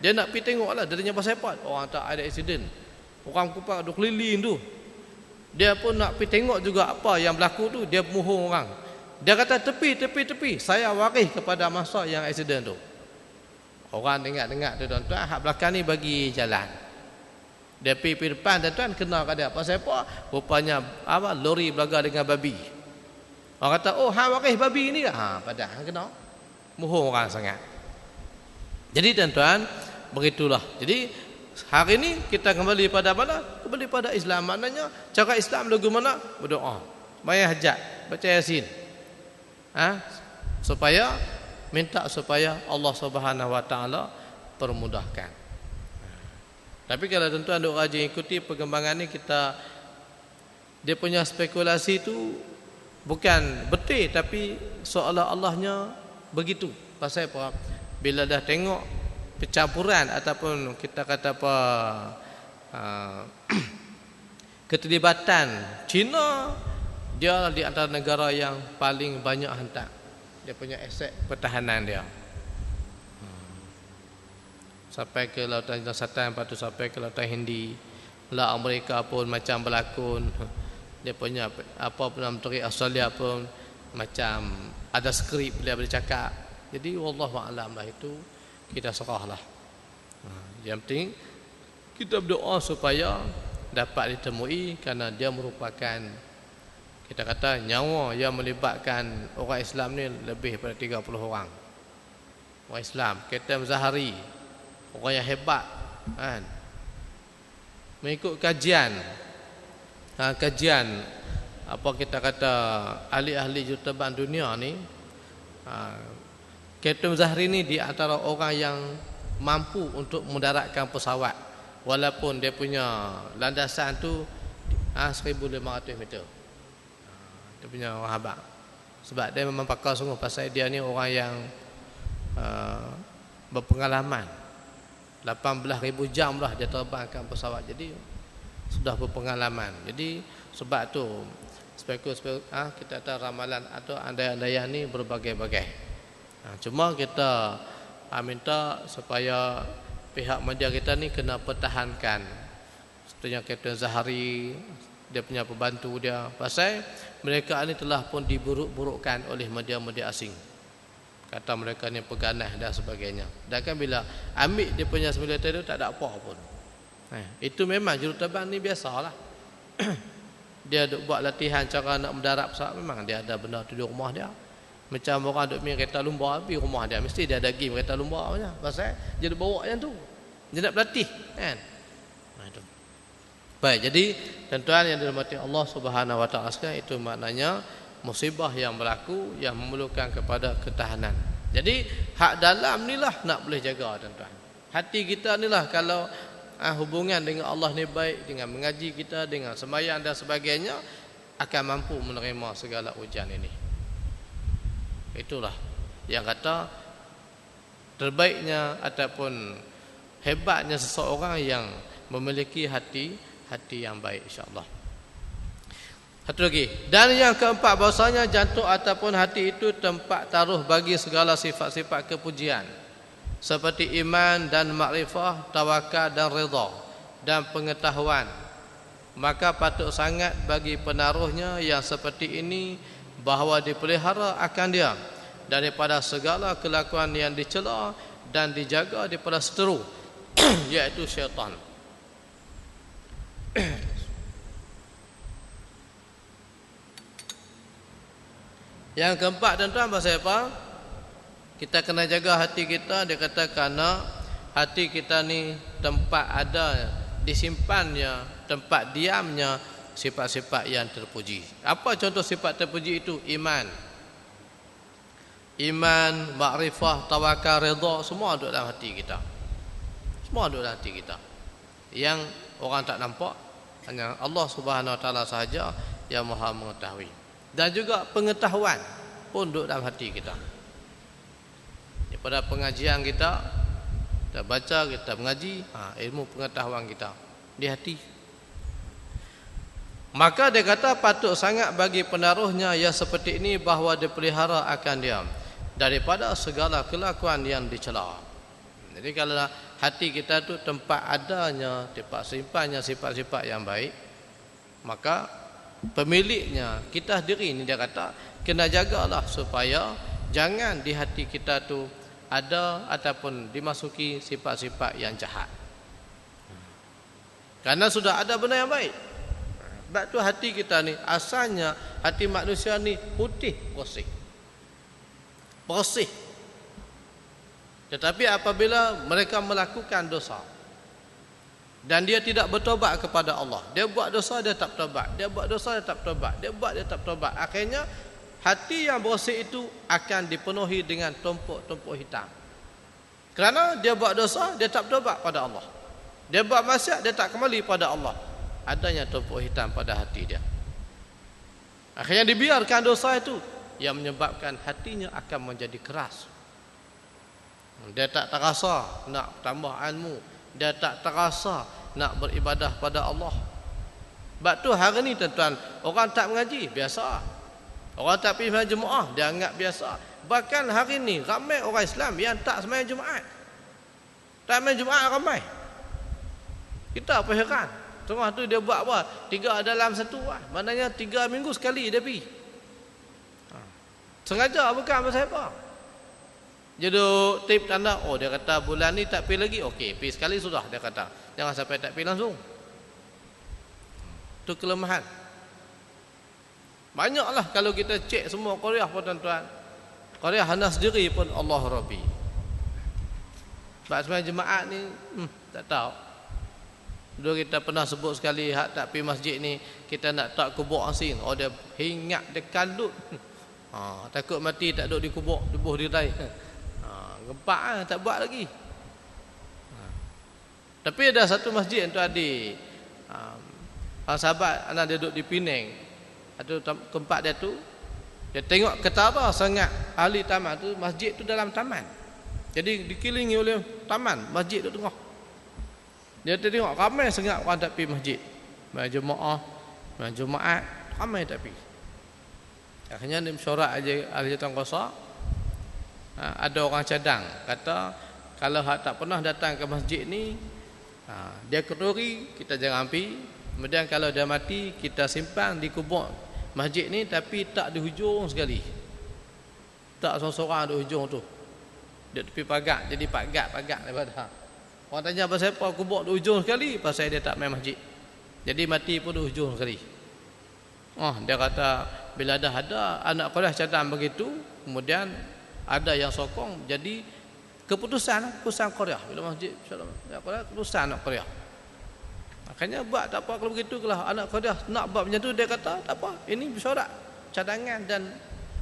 Dia nak pergi tengok lah, dia tanya pasal apa? Orang tak ada accident. Orang kumpul duk keliling tu. Dia pun nak pergi tengok juga apa yang berlaku tu. Dia mohon orang. Dia kata tepi. Saya waris kepada masa yang accident tu. Orang dengar-dengar tu tuan-tuan. Hak belakang ni bagi jalan. Dia pergi depan tuan-tuan, kena kat dia. Pasal apa? Rupanya lori berlaga dengan babi. Orang kata, hang waris babi ni ke? Padahal kena. Mohon orang sangat. Jadi tuan-tuan, begitulah. Jadi hari ini kita kembali pada mana? Kembali pada Islam. Maknanya cara Islam lagu mana? Berdoa, bayar hajat, baca Yasin. Supaya minta supaya Allah Subhanahu wa taala permudahkan. Tapi kalau tuan-tuan duk rajin ikuti perkembangan ni, kita dia punya spekulasi tu bukan betul, tapi seolah-olahnya begitu. Pasal apa? Bila dah tengok percampuran ataupun kita kata apa keterlibatan China, dia di antara negara yang paling banyak hantar dia punya aset pertahanan dia sampai ke lautan selatan, lepas tu sampai ke lautan Hindi. Lah Amerika pun macam berlakon, dia punya apa pernah menteri Australia pun macam ada skrip dia boleh cakap. Jadi wallahu a'lam lah, itu kita serahlah. Yang penting kita berdoa supaya dapat ditemui, kerana dia merupakan kita kata nyawa yang melibatkan orang Islam ni lebih daripada 30 orang. Orang Islam, Kapten Zahari, orang yang hebat kan. Mengikut kajian apa kita kata ahli-ahli jutawan dunia ni, Kapten Zahari ni di antara orang yang mampu untuk mendaratkan pesawat walaupun dia punya landasan tu 1500 meter. Dia punya orang habaq. Sebab dia memang pakar sungguh, pasal dia ni orang yang berpengalaman. 18,000 jam lah dia terbangkan pesawat. Jadi sudah berpengalaman. Jadi sebab tu kita tahu ramalan atau andai-andaian ni berbagai-bagai. Cuma kita minta supaya pihak media kita ni kena pertahankan seperti Kapten Zahari, dia punya pembantu dia, pasal mereka ni telah pun diburuk-burukkan oleh media-media asing. Kata mereka ni peganah dan sebagainya. Dan kan bila ambil dia punya militer tu tak ada apa pun. Itu memang juruterbang ni biasalah. Dia buat latihan cara nak mendarat pesawat, memang dia ada benda tu di rumah dia. Macam orang duk main kereta lumba pergi rumah dia, mesti dia ada game kereta lumba punya. Pasal dia duk bawa yang tu. Dia nak berlatih kan. Itu. Baik, jadi tuan-tuan yang dirahmati Allah Subhanahu wa taala sekalian, itu maknanya musibah yang berlaku yang memerlukan kepada ketahanan. Jadi hak dalam inilah nak boleh jaga tuan-tuan. Hati kita inilah kalau hubungan dengan Allah ni baik, dengan mengaji kita, dengan sembahyang dan sebagainya, akan mampu menerima segala ujian ini. Itulah yang kata terbaiknya ataupun hebatnya seseorang yang memiliki hati yang baik, insya-Allah. Satu lagi, dan yang keempat, bahasanya jantung ataupun hati itu tempat taruh bagi segala sifat-sifat kepujian seperti iman dan makrifah, tawakal dan redha dan pengetahuan. Maka patut sangat bagi penaruhnya yang seperti ini bahawa dipelihara akan dia daripada segala kelakuan yang dicela dan dijaga daripada seteru iaitu syaitan. Yang keempat tuan-tuan, pasal apa? Kita kena jaga hati kita. Dia kata kerana hati kita ni tempat ada disimpannya, tempat diamnya sifat-sifat yang terpuji. Apa contoh sifat terpuji itu? Iman, makrifah, tawakal, redha, semua ada dalam hati kita. Semua ada dalam hati kita. Yang orang tak nampak, hanya Allah Subhanahu wa taala sahaja yang Maha mengetahui. Dan juga pengetahuan pun duduk dalam hati kita. Daripada pengajian kita baca, kita mengaji, ilmu pengetahuan kita di hati. Maka dia kata patut sangat bagi penaruhnya yang seperti ini bahawa dipelihara akan dia daripada segala kelakuan yang dicela. Jadi kalau hati kita tu tempat adanya, tempat simpannya sifat-sifat yang baik, maka pemiliknya kita sendiri ni, dia kata kena jagalah supaya jangan di hati kita tu ada ataupun dimasuki sifat-sifat yang jahat. Karena sudah ada benda yang baik. Sebab tu hati kita ni, asalnya hati manusia ni putih bersih. Tetapi apabila mereka melakukan dosa, Dan dia tidak bertobat kepada Allah. Dia buat dosa, dia tak bertobat. Dia buat dosa, dia tak bertobat. Dia buat, dia tak bertobat. Akhirnya hati yang bersih itu akan dipenuhi dengan tumpuk-tumpuk hitam. Kerana dia buat dosa, dia tak bertobat pada Allah. Dia buat maksiat, dia tak kembali pada Allah. Adanya tumpuk hitam pada hati dia. Akhirnya dibiarkan dosa itu yang menyebabkan hatinya akan menjadi keras. Dia tak terasa nak tambah ilmu. Dia tak terasa nak beribadah pada Allah. Sebab tu hari ni tuan-tuan, orang tak mengaji, biasa. Orang tak pergi sembahyang Jumaat, dia anggap biasa. Bahkan hari ni ramai orang Islam yang tak sembahyang Jumaat. Tak sembahyang Jumaat ramai. Kita apa heran. Tengah tu dia buat apa? 3 dalam 1 lah. Maknanya 3 minggu sekali dia pergi. Sengaja bukan pasal apa. Jadi tip tanda, oh dia kata bulan ni tak pergi lagi. Okey, pergi sekali sudah dia kata. Jangan sampai tak pergi langsung. Itu kelemahan. Banyaklah kalau kita cek semua Korea pun tuan-tuan. Korea hanya sendiri pun Allah Rabbi. Sebab sembahyang jemaat ni tak tahu. Dulu kita pernah sebut sekali hak tak pergi masjid ni, kita nak tak kubur asin. Oh dia hingat, dia kalut. Takut mati tak duduk di kubur, tubuh dia rai. Gempak lah, tak buat lagi. Tapi ada satu masjid tu adik, sahabat anak dia duduk di Penang. Ada tempat dia tu, dia tengok ketara sangat ahli taman tu, masjid tu dalam taman. Jadi dikelilingi oleh taman, masjid tu tengah. Dia tengok ramai sangat orang tak pergi masjid. Main jemaah, main Jumaat, ramai tak pergi. Akhirnya dia mesyuarat aja ahli jawatan kuasa. Ada orang cadang kata kalau hak tak pernah datang ke masjid ni, dia kenduri, kita jangan pergi. Kemudian kalau dia mati, kita simpan di kubur masjid ni, tapi tak di hujung sekali. Tak seorang-seorang di hujung tu. Dia tepi pagar, jadi pagar daripada. Orang tanya pasal apa kubur di hujung sekali, pasal dia tak main masjid. Jadi mati pun di hujung sekali. Dia kata bila dah ada anak kuliah cadang begitu, kemudian ada yang sokong, jadi keputusan Korea bila masjid anak Korea, keputusan anak Korea. Makanya buat tak apa kalau begitu, kalau anak Korea nak buat macam tu, dia kata tak apa, ini mesyuarat cadangan dan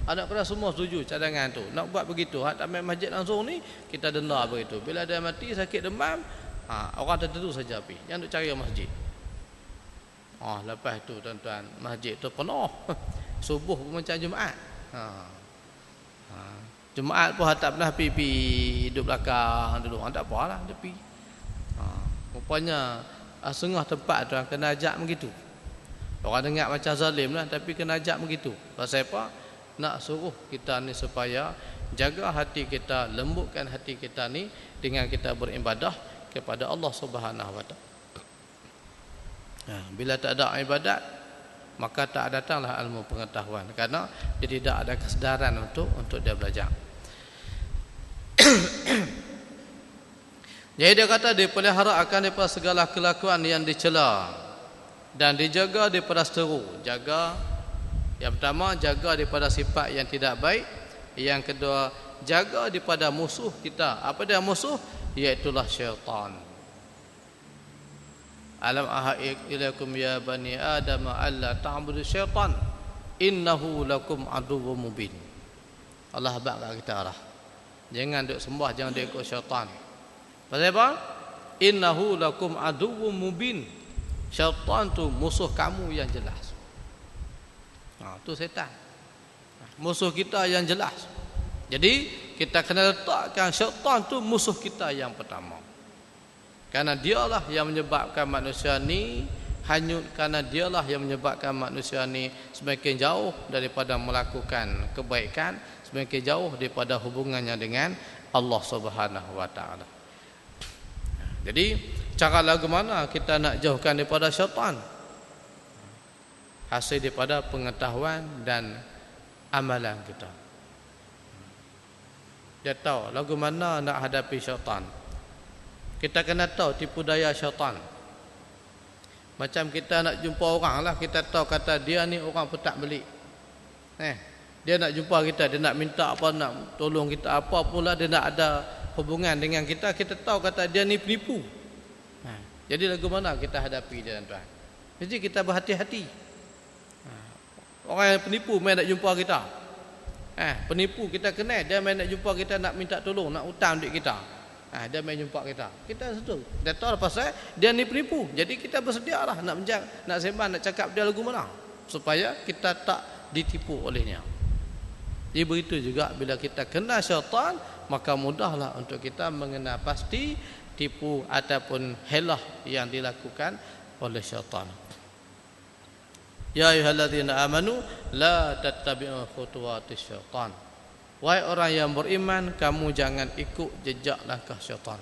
anak Korea semua setuju cadangan tu. Nak buat begitu, hak tak main masjid langsung ni kita denda begitu. Bila dia mati sakit demam, orang tertentu saja pergi, yang duk cari masjid. Lepas tu tuan-tuan, masjid tu penuh. Subuh pun macam Jumaat. Jumaat pun tak pernah pergi duduk belakang dulu. Tak apalah, dia pergi. Rupanya setengah tempat tu kena ajak begitu. Orang dengar macam zalim lah, tapi kena ajak begitu. Pasal apa? Nak suruh kita ni supaya jaga hati kita, lembutkan hati kita ni dengan kita beribadah kepada Allah Subhanahu wa taala. Bila tak ada ibadat, maka tak datanglah ilmu pengetahuan, kerana dia tidak ada kesedaran untuk dia belajar. Jadi dia kata dipelihara akan daripada segala kelakuan yang dicela dan dijaga daripada seteru. Jaga, yang pertama jaga daripada sifat yang tidak baik. Yang kedua jaga daripada musuh kita. Apa dia musuh? Iaitulah syaitan. Alam ahad ilaikum ya bani Adam alla ta'budu syaitan innahu lakum aduwwum mubin. Allah bagi kita arah. Jangan duk sembah, jangan duk ikut syaitan. Pasal apa? Innahu lakum aduwwum mubin. Syaitan tu musuh kamu yang jelas. Tu setan. Musuh kita yang jelas. Jadi kita kena letakkan syaitan tu musuh kita yang pertama. Karena dialah yang menyebabkan manusia ni hanyut, karena dialah yang menyebabkan manusia ni semakin jauh daripada melakukan kebaikan, semakin jauh daripada hubungannya dengan Allah Subhanahu wa taala. Jadi cara lagu mana kita nak jauhkan daripada syaitan? Hasil daripada pengetahuan dan amalan kita. Dia tahu lagu mana nak hadapi syaitan. Kita kena tahu tipu daya syaitan. Macam kita nak jumpa orang lah, kita tahu kata dia ni orang petak belik. Dia nak jumpa kita, dia nak minta apa, nak tolong kita apa pula, dia nak ada hubungan dengan kita, kita tahu kata dia ni penipu. Jadi lagu mana kita hadapi dia tuan? Jadi kita berhati-hati. Orang yang penipu main nak jumpa kita. Penipu kita kenal, dia main nak jumpa kita, nak minta tolong, nak hutang duit kita. Dia main jumpa kita. Kita setu. Dia tahu pasal dia ni penipu. Jadi kita bersedialah nak sembang, nak cakap dia lagu mana supaya kita tak ditipu olehnya. Jadi begitu juga bila kita kena syaitan, maka mudahlah untuk kita mengenal pasti tipu ataupun helah yang dilakukan oleh syaitan. Ya ayyuhalladzina amanu la tattabi'u khutuwatis syaitan. Wahai orang yang beriman, kamu jangan ikut jejak langkah syaitan.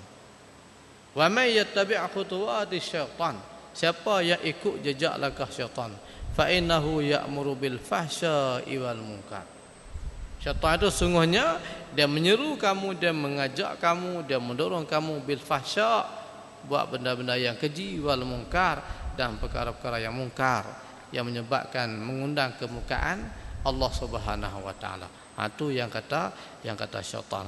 Wa may yattabi' khutuwatis syaitan, siapa yang ikut jejak langkah syaitan, fa innahu ya'muru bil fahsya'i wal munkar. Syaitan itu sungguhnya dia menyeru kamu, dia mengajak kamu, dia mendorong kamu bil fahsya', buat benda-benda yang keji, wal munkar, dan perkara-perkara yang mungkar yang menyebabkan mengundang kemurkaan Allah Subhanahu wa taala. Itu yang kata syaitan.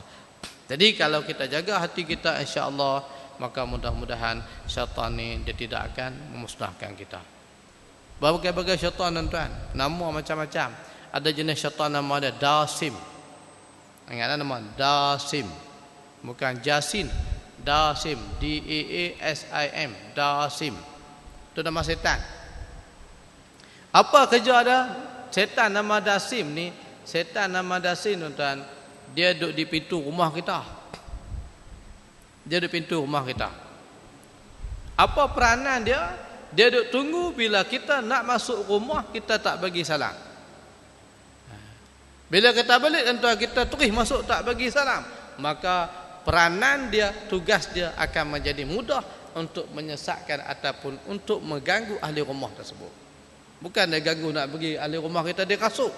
Jadi kalau kita jaga hati kita, insya-Allah, maka mudah-mudahan syaitan ni dia tidak akan memusnahkan kita. Berbagai-bagai syaitan tuan-tuan, nama macam-macam. Ada jenis syaitan nama dia Dasim. Ingat nama Dasim. Bukan Jasin, Dasim, D-A-A-S-I-M, Dasim. Itu nama setan. Apa kerja dia? Setan nama Dasim ni, setan nama Dasim tuan-tuan, dia duduk di pintu rumah kita. Dia duduk pintu rumah kita. Apa peranan dia? Dia duduk tunggu bila kita nak masuk rumah, kita tak bagi salam. Bila kita balik tuan-tuan, kita terus masuk tak bagi salam, maka peranan dia, tugas dia akan menjadi mudah untuk menyesatkan ataupun untuk mengganggu ahli rumah tersebut. Bukan dia ganggu nak pergi ahli rumah kita, dia kasut.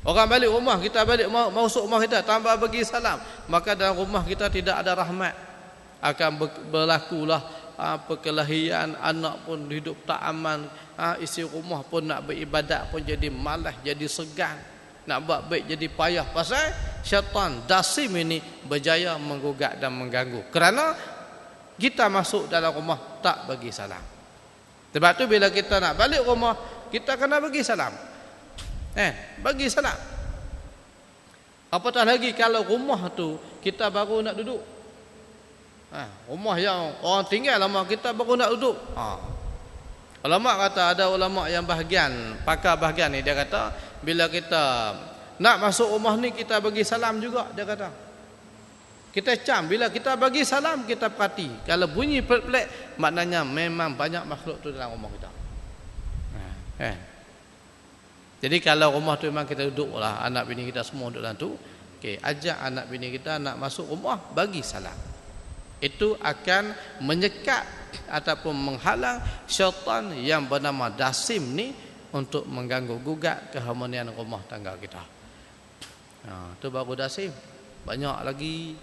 Orang balik rumah, kita balik masuk rumah kita tanpa bagi salam, maka dalam rumah kita tidak ada rahmat. Akan berlakulah perkelahian, anak pun hidup tak aman, isi rumah pun nak beribadat pun jadi malas, jadi segan, nak buat baik jadi payah. Pasal syaitan Dasim ini berjaya menggugat dan mengganggu, kerana kita masuk dalam rumah tak bagi salam. Sebab tu bila kita nak balik rumah, kita kena bagi salam. Bagi salam. Apatah lagi kalau rumah tu kita baru nak duduk. Rumah yang orang tinggal lama, kita baru nak duduk. Ulama kata, ada ulama yang bahagian, pakar bahagian ni, dia kata bila kita nak masuk rumah ni, kita bagi salam juga, dia kata. Kita cam, bila kita bagi salam, kita perhati. Kalau bunyi pelik-pelik, maknanya memang banyak makhluk tu dalam rumah kita. Jadi kalau rumah tu memang kita duduk lah, anak bini kita semua duduk dalam tu, ajak anak bini kita nak masuk rumah, bagi salam. Itu akan menyekat ataupun menghalang syaitan yang bernama Dasim ni untuk mengganggu gugat keharmonian rumah tangga kita. Itu baru Dasim. Banyak lagi.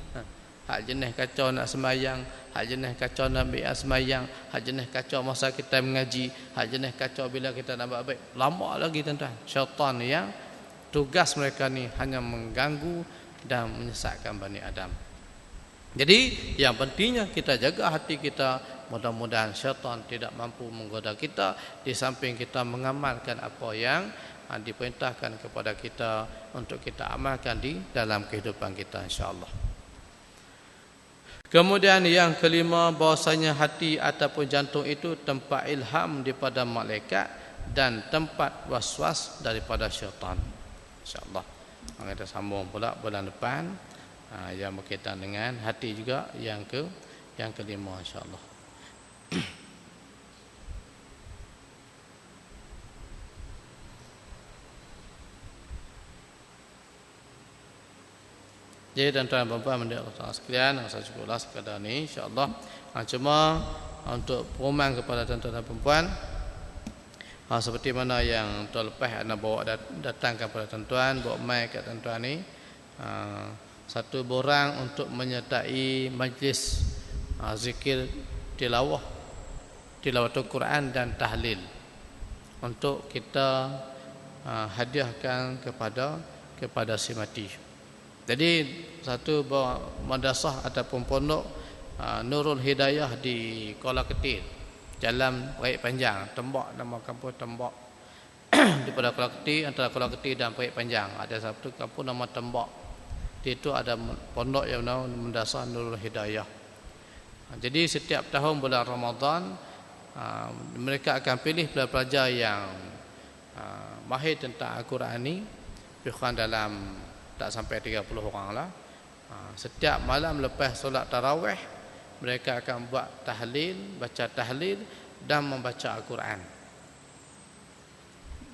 Hak jenis kacau nak sembahyang, hak jenis kacau nak ambil sembahyang, hak jenis kacau masa kita mengaji, hak jenis kacau bila kita nak buat baik. Lama lagi tuan-tuan. Syaitan yang tugas mereka ni hanya mengganggu dan menyesatkan Bani Adam. Jadi yang pentingnya kita jaga hati kita, mudah-mudahan syaitan tidak mampu menggoda kita, di samping kita mengamalkan apa yang diperintahkan kepada kita untuk kita amalkan di dalam kehidupan kita, insya-Allah. Kemudian yang kelima, bahasanya hati ataupun jantung itu tempat ilham daripada malaikat dan tempat waswas daripada syaitan, insya-Allah. Kita sambung pula bulan depan yang berkaitan dengan hati juga, yang kelima, insya-Allah. Jadi tuan-tuan dan puan-puan Allah sekalian, saya cukuplah sekadar ni, insya-Allah. Cuma untuk pengumuman kepada tuan-tuan dan puan-puan, seperti mana yang tuan lepas anda bawa datangkan kepada tuan-tuan, bawa mic kat tuan-tuan ni, satu borang untuk menyertai majlis zikir tilawatul Quran dan tahlil, untuk kita hadiahkan kepada si mati. Jadi satu madrasah ataupun pondok Nurul Hidayah di Kuala Ketir, Jalan Perip Panjang, Tembok, nama kampung Tembok. Daripada Kuala Ketir, antara Kuala Ketir dan Perip Panjang ada satu kampung nama Tembok. Di itu ada pondok yang nama Mendasar Nurul Hidayah. Jadi setiap tahun bulan Ramadan mereka akan pilih pelajar-pelajar yang mahir tentang Al-Quran ni, lebih kurang dalam tak sampai 30 orang lah. Setiap malam lepas solat tarawih mereka akan buat tahlil, baca tahlil dan membaca Al-Quran.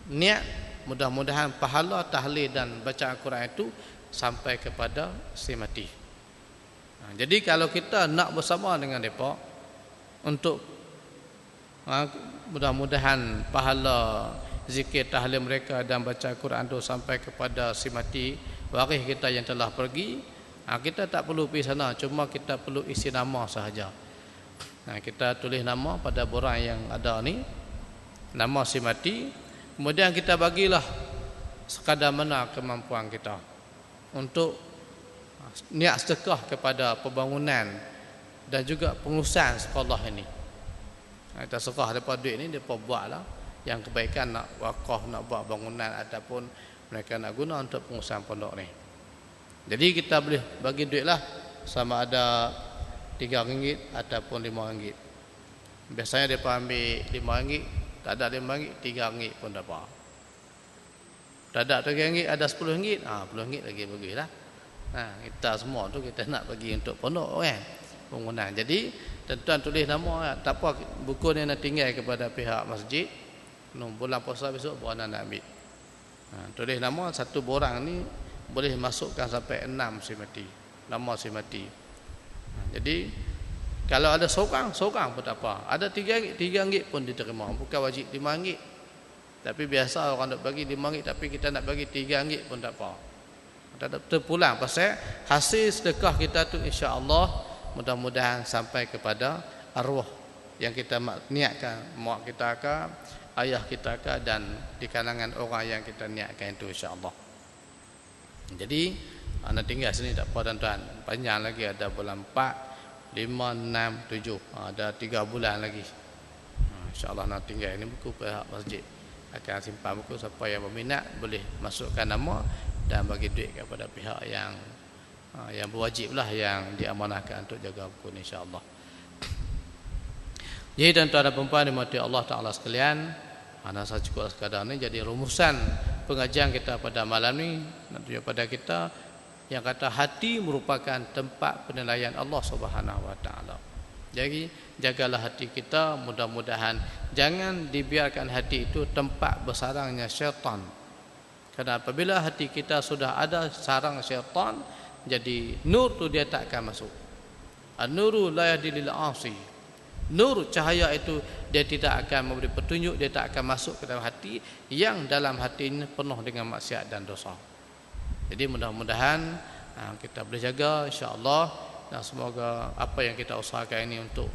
Niat mudah-mudahan pahala tahlil dan baca Al-Quran itu sampai kepada si mati. Jadi kalau kita nak bersama dengan mereka untuk mudah-mudahan pahala zikir tahlil mereka dan baca Al-Quran itu sampai kepada si mati waris kita yang telah pergi, kita tak perlu pergi sana, cuma kita perlu isi nama sahaja. Kita tulis nama pada borang yang ada ni, nama si mati, kemudian kita bagilah sekadar mana kemampuan kita untuk niat sedekah kepada pembangunan dan juga pengurusan sekolah ini. Kita sedekah daripada duit ni, mereka buatlah yang kebaikan, nak wakaf, nak buat bangunan ataupun mereka nak guna untuk pengurusan pondok ni. Jadi kita boleh bagi duit lah, sama ada RM3 ataupun RM5. Biasanya mereka ambil RM5, tak ada RM5, RM3 pun dapat. Tak ada RM3, ada RM10, RM10 lagi bagilah. Kita semua tu kita nak bagi untuk pondok kan, bangunan. Jadi tuan-tuan tulis nama, tak apa, buku ni nak tinggal kepada pihak masjid. Bulan puasa besok berapa nak ambil. Tulis nama, satu borang ni boleh masukkan sampai 6 si mati, nama si mati. Jadi kalau ada seorang pun tak apa. Ada RM3 pun diterima, bukan wajib RM5. Tapi biasa orang nak bagi RM5, tapi kita nak bagi RM3 pun tak apa. Tak terpulang pasal hasil sedekah kita tu insya-Allah mudah-mudahan sampai kepada arwah yang kita niatkan, mak kita ke, ayah kita ke, dan di kalangan orang yang kita niatkan itu insya-Allah. Jadi anda tinggal sini tak apa tuan-tuan, panjang lagi, ada bulan 4, 5, 6, 7, ada 3 bulan lagi. InsyaAllah nak tinggal ini buku pihak masjid akan simpan buku, siapa yang berminat boleh masukkan nama dan bagi duit kepada pihak yang berwajib lah, yang diamanahkan untuk jaga buku ni insyaAllah. Jadi tuan-tuan dan puan-puan dimati Allah Ta'ala sekalian, saya cukup sekadar ni jadi rumusan pengajian kita pada malam ni, nak tunjuk pada kita yang kata hati merupakan tempat penilaian Allah Subhanahu Wa Ta'ala. Jadi jagalah hati kita, mudah-mudahan jangan dibiarkan hati itu tempat bersarangnya syaitan. Kerana apabila hati kita sudah ada sarang syaitan, jadi nur tu dia tak akan masuk. An-nuru la yahdi lil 'asi. Nur cahaya itu dia tidak akan memberi petunjuk, dia tak akan masuk ke dalam hati yang dalam hati ini penuh dengan maksiat dan dosa. Jadi mudah-mudahan kita boleh jaga insya-Allah, dan semoga apa yang kita usahakan ini untuk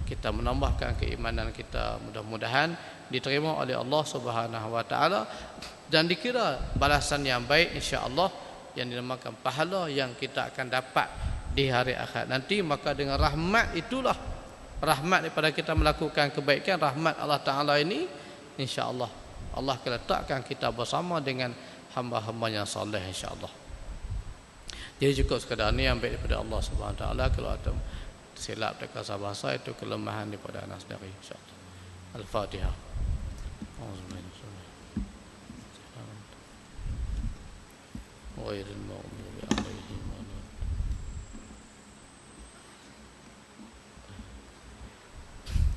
kita menambahkan keimanan kita mudah-mudahan diterima oleh Allah Subhanahu Wa Ta'ala dan dikira balasan yang baik insya-Allah, yang dinamakan pahala yang kita akan dapat di hari akhirat nanti. Maka dengan rahmat itulah, rahmat daripada kita melakukan kebaikan, rahmat Allah Ta'ala ini insya-Allah Allah akan letakkan kita bersama dengan hamba-hamba yang soleh insya-Allah. Jadi cukup sekadar ni yang baik daripada Allah Subhanahu Wa Ta'ala. Kalau ada silap dekat bahasa itu kelemahan daripada anak sendiri insya-Allah. Al-Fatihah. Ghairil maghdubi 'alaihim waladdallin.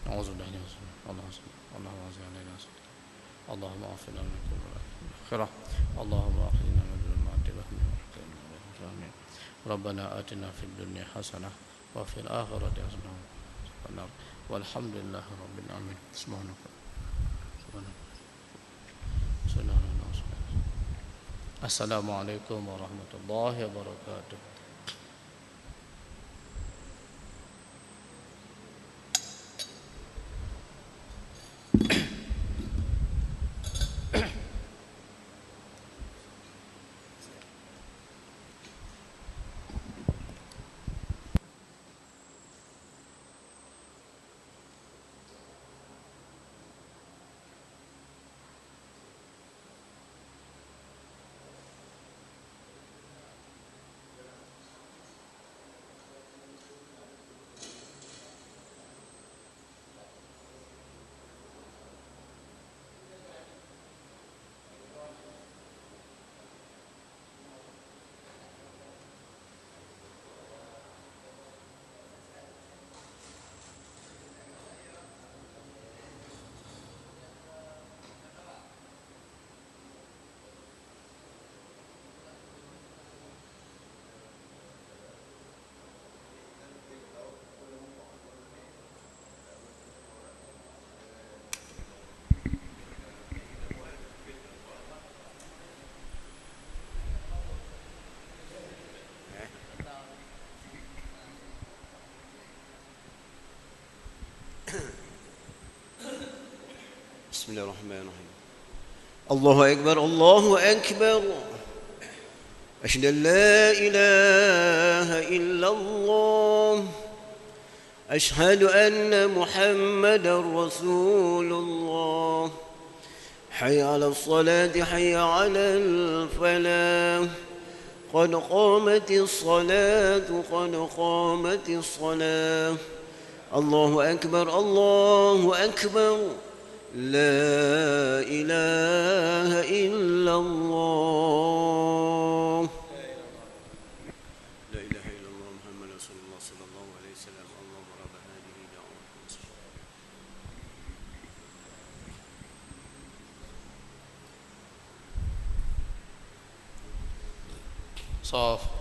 A'udzubillahi minasyaitonir rajim. Allahumma afina min kulli akhirah. Allahumma akhina min dhulumati wahmi wa rahmin. Rabbana atina fid dunya hasanah wa fil akhirati hasanah. Walhamdulillahi rabbil alamin. Subhanallah. Assalamualaikum warahmatullahi wabarakatuh. بسم الله الرحمن الرحيم الله أكبر الله أكبر أشهد أن لا إله إلا الله أشهد أن محمدا رسول الله حي على الصلاة حي على الفلاح قد قامت الصلاة قد قامت الصلاة الله أكبر الله أكبر لا إله إلا الله لا إله إلا الله محمد رسول الله صلى الله عليه وسلم اللهم رب هذه دعوة صاف